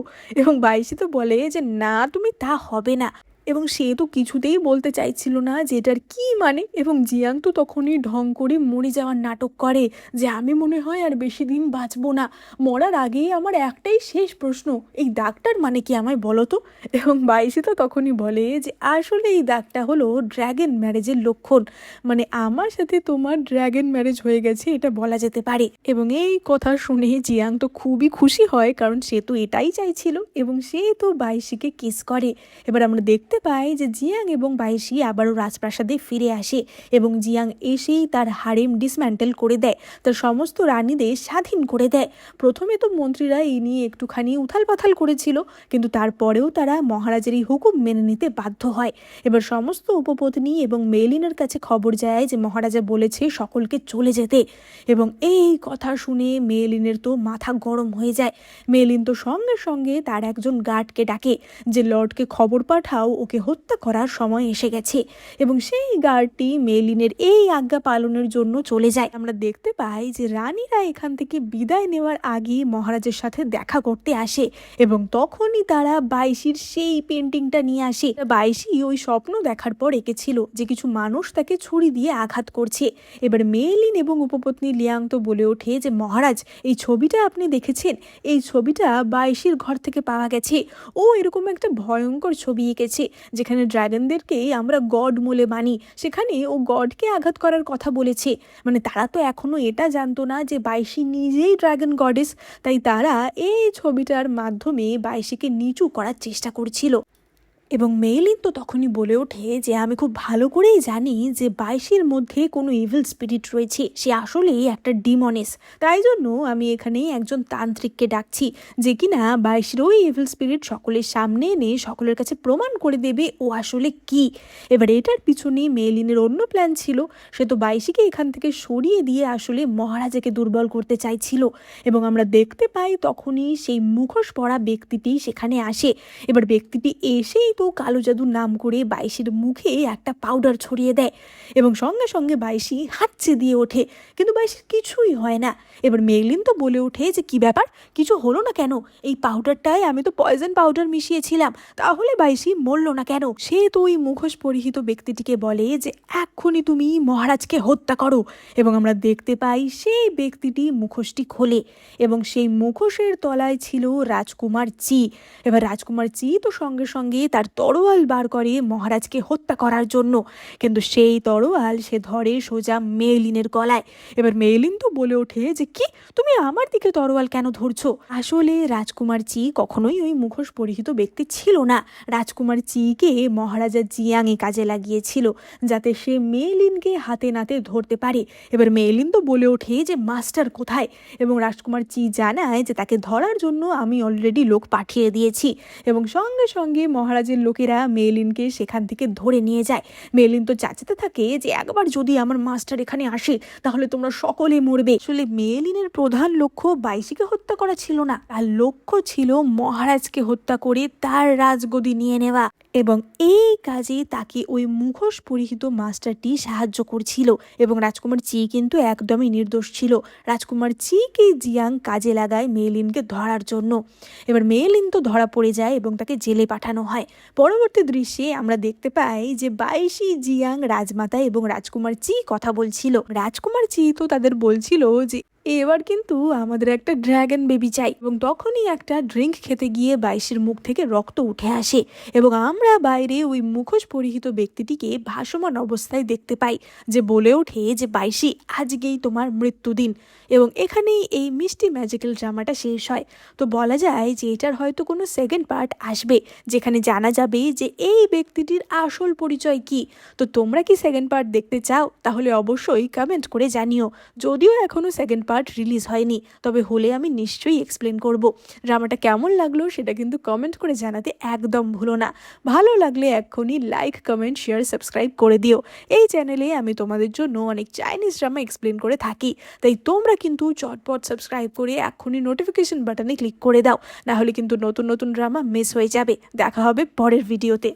এবং বাইশি তো বলে যে না, তুমি তা হবে না। এবং সে তো কিছুতেই বলতে চাইছিল না যে এটার কী মানে। এবং জিয়াং তো তখনই ঢং করে মরে যাওয়ার নাটক করে যে আমি মনে হয় আর বেশি দিন বাঁচবো না, মরার আগেই আমার একটাই শেষ প্রশ্ন, এই দাগটার মানে কি আমায় বলো তো। এবং বাইশি তো তখনই বলে যে আসলে এই দাগটা হলো ড্র্যাগন ম্যারেজের লক্ষণ, মানে আমার সাথে তোমার ড্র্যাগন ম্যারেজ হয়ে গেছে এটা বলা যেতে পারে। এবং এই কথা শুনে জিয়াং তো খুবই খুশি হয়, কারণ সে তো এটাই চাইছিল, এবং সে তো বাইশিকে কিস করে। এবার আমরা দেখতে পাই যে জিয়াং এবং বাইশি আবারও রাজপ্রাসাদে ফিরে আসে, এবং জিয়াং এসেই তার হারেম ডিসম্যান্টেল করে দেয়, তার সমস্ত রানীদের স্বাধীন করে দেয়। প্রথমে তো মন্ত্রীরা এই নিয়ে একটুখানি উথাল পাথাল করেছিল, কিন্তু তারপরেও তারা মহারাজের এই হুকুম মেনে নিতে বাধ্য হয়। এবার সমস্ত উপপত্নী এবং মেলিনের কাছে খবর যায় যে মহারাজা বলেছে সকলকে চলে যেতে। এবং এই কথা শুনে মেলিনের তো মাথা গরম হয়ে যায়। মেলিন তো সঙ্গে সঙ্গে তার একজন গার্ডকে ডাকে যে লর্ডকে খবর পাঠাও, ওকে হত্যা করার সময় এসে গেছে। এবং সেই গার্ডটি মেলিনের এই আজ্ঞা পালনের জন্য চলে যায়। আমরা দেখতে পাই যে রানীরা এখান থেকে বিদায় নেওয়ার আগে মহারাজের সাথে দেখা করতে আসে, এবং তখনই তারা বাইশির সেই পেন্টিংটা নিয়ে আসে। বাইশি ওই স্বপ্ন দেখার পর এঁকেছিল যে কিছু মানুষ তাকে ছুরি দিয়ে আঘাত করছে। এবার মেলিন এবং উপপত্নী লিয়াং তো বলে ওঠে যে মহারাজ, এই ছবিটা আপনি দেখেছেন, এই ছবিটা বাইশির ঘর থেকে পাওয়া গেছে। ও এরকম একটা ভয়ঙ্কর ছবি এঁকেছে যেখানে ড্রাগনদেরকে আমরা গড বলে মানি, সেখানে ও গডকে আঘাত করার কথা বলেছে। মানে তারা তো এখনো এটা জানতো না যে বাইশি নিজেই ড্রাগন গডেস, তাই তারা এই ছবিটার মাধ্যমে বাইশিকে নিচু করার চেষ্টা করছিল। এবং মেইলিন তো তখনই বলে ওঠে যে আমি খুব ভালো করেই জানি যে বাইশির মধ্যে কোনো ইভিল স্পিরিট রয়েছে, সে আসলেই একটা ডিমনেস, তাই জন্য আমি এখানে একজন তান্ত্রিককে ডাকছি যে কিনা বাইশির ওই ইভিল স্পিরিট সকলের সামনে এনে সকলের কাছে প্রমাণ করে দেবে ও আসলে কি। এবার এটার পিছনে মেইলিনের অন্য প্ল্যান ছিল, সে তো বাইশিকে এখান থেকে সরিয়ে দিয়ে আসলে মহারাজাকে দুর্বল করতে চাইছিল। এবং আমরা দেখতে পাই তখনই সেই মুখোশ পরা ব্যক্তিটি সেখানে আসে। এবার ব্যক্তিটি এসেই তো কালো জাদুর নাম করে বাইশির মুখে একটা পাউডার ছড়িয়ে দেয়, এবং সঙ্গে সঙ্গে বাইশি হাঁচে দিয়ে ওঠে, কিন্তু বাইশির কিছুই হয় না। এবার মেইলিন তো বলে ওঠে যে কি ব্যাপার, কিছু হলো না কেন, এই পাউডারটায় আমি তো পয়জন পাউডার মিশিয়েছিলাম, তাহলে বাইশি মরল না কেন। সে তো ওই মুখোশ পরিহিত ব্যক্তিটিকে বলে যে এক্ষুনি তুমি মহারাজকে হত্যা করো। এবং আমরা দেখতে পাই সেই ব্যক্তিটি মুখোশটি খোলে, এবং সেই মুখোশের তলায় ছিল রাজকুমার চি। এবার রাজকুমার চি তো সঙ্গে সঙ্গে তার তরোয়াল বার করে মহারাজকে হত্যা করার জন্য, কিন্তু সেই তরোয়াল সে ধরে সোজা মেইলিনের গলায়। এবার মেইলিন তো বলে ওঠে যে কি, তুমি আমার দিকে তরোয়াল কেন ধরছো। আসলে রাজকুমার চি কখনোই ওই মুখোশ পরিহিত ব্যক্তি ছিল না, রাজকুমার চিকে মহারাজা জিয়াংয়ে কাজে লাগিয়েছিল যাতে সে মেইলিনকে হাতে নাতে ধরতে পারে। এবার মেইলিন তো বলে ওঠে যে মাস্টার কোথায়, এবং রাজকুমার চি জানায় যে তাকে ধরার জন্য আমি অলরেডি লোক পাঠিয়ে দিয়েছি। এবং সঙ্গে সঙ্গে মহারাজের লোকেরা মেইলিনকে সেখান থেকে ধরে নিয়ে যায়। মেইলিন তো চাচাতে থাকে যে একবার যদি আমার মাস্টার এখানে আসে তাহলে তোমরা সকলে মরবে। আসলে মেইলিনের প্রধান লক্ষ্য বাইশিকে হত্যা করা ছিল না, তার লক্ষ্য ছিল মহারাজকে হত্যা করে তার রাজগদি নিয়ে নেওয়া, এবং এই কাজে তাকে ওই মুখোশ পরিহিত মাস্টারটি সাহায্য করছিল। এবং রাজকুমার চি কিন্তু একদমই নির্দোষ ছিল, রাজকুমার চিকে জিয়াং কাজে লাগায় মেইলিনকে ধরার জন্য। এবার মেইলিন তো ধরা পড়ে যায় এবং তাকে জেলে পাঠানো হয়। পরবর্তী দৃশ্যে আমরা দেখতে পাই যে বাইশি, জিয়াং, রাজমাতা এবং রাজকুমার চি কথা বলছিল। রাজকুমার চি তো তাদের বলছিল যে এবার কিন্তু আমাদের একটা ড্র্যাগন বেবি চাই, এবং তখনই একটা ড্রিঙ্ক খেতে গিয়ে বাইশির মুখ থেকে রক্ত উঠে আসে, এবং আমরা বাইরে ওই মুখোশ পরিহিত ব্যক্তিটিকে ভাসমান অবস্থায় দেখতে পাই, যে বলে ওঠে যে বাইশি, আজকেই তোমার মৃত্যুদিন। এবং এখানেই এই মিষ্টি ম্যাজিক্যাল ড্রামাটা শেষ হয়। তো বলা যায় যে এটার হয়তো কোনো সেকেন্ড পার্ট আসবে যেখানে জানা যাবে যে এই ব্যক্তিটির আসল পরিচয় কি। তো তোমরা কি সেকেন্ড পার্ট দেখতে চাও? তাহলে অবশ্যই কমেন্ট করে জানিও। যদিও এখনও সেকেন্ড পার্ট রিলিজ হয়নি, তবে হলে আমি নিশ্চয়ই এক্সপ্লেন করব। ড্রামাটা কেমন লাগলো সেটা কিন্তু কমেন্ট করে জানাতে একদম ভুলো না। ভালো লাগলে এক্ষুনি লাইক, কমেন্ট, শেয়ার, সাবস্ক্রাইব করে দিও। এই চ্যানেলে আমি তোমাদের জন্য অনেক চাইনিজ ড্রামা এক্সপ্লেন করে থাকি, তাই তোমরা কিন্তু চটপট সাবস্ক্রাইব করে এক্ষুনি নোটিফিকেশন বাটনে ক্লিক করে দাও, না হলে কিন্তু নতুন নতুন ড্রামা মিস হয়ে যাবে। দেখা হবে পরের ভিডিওতে।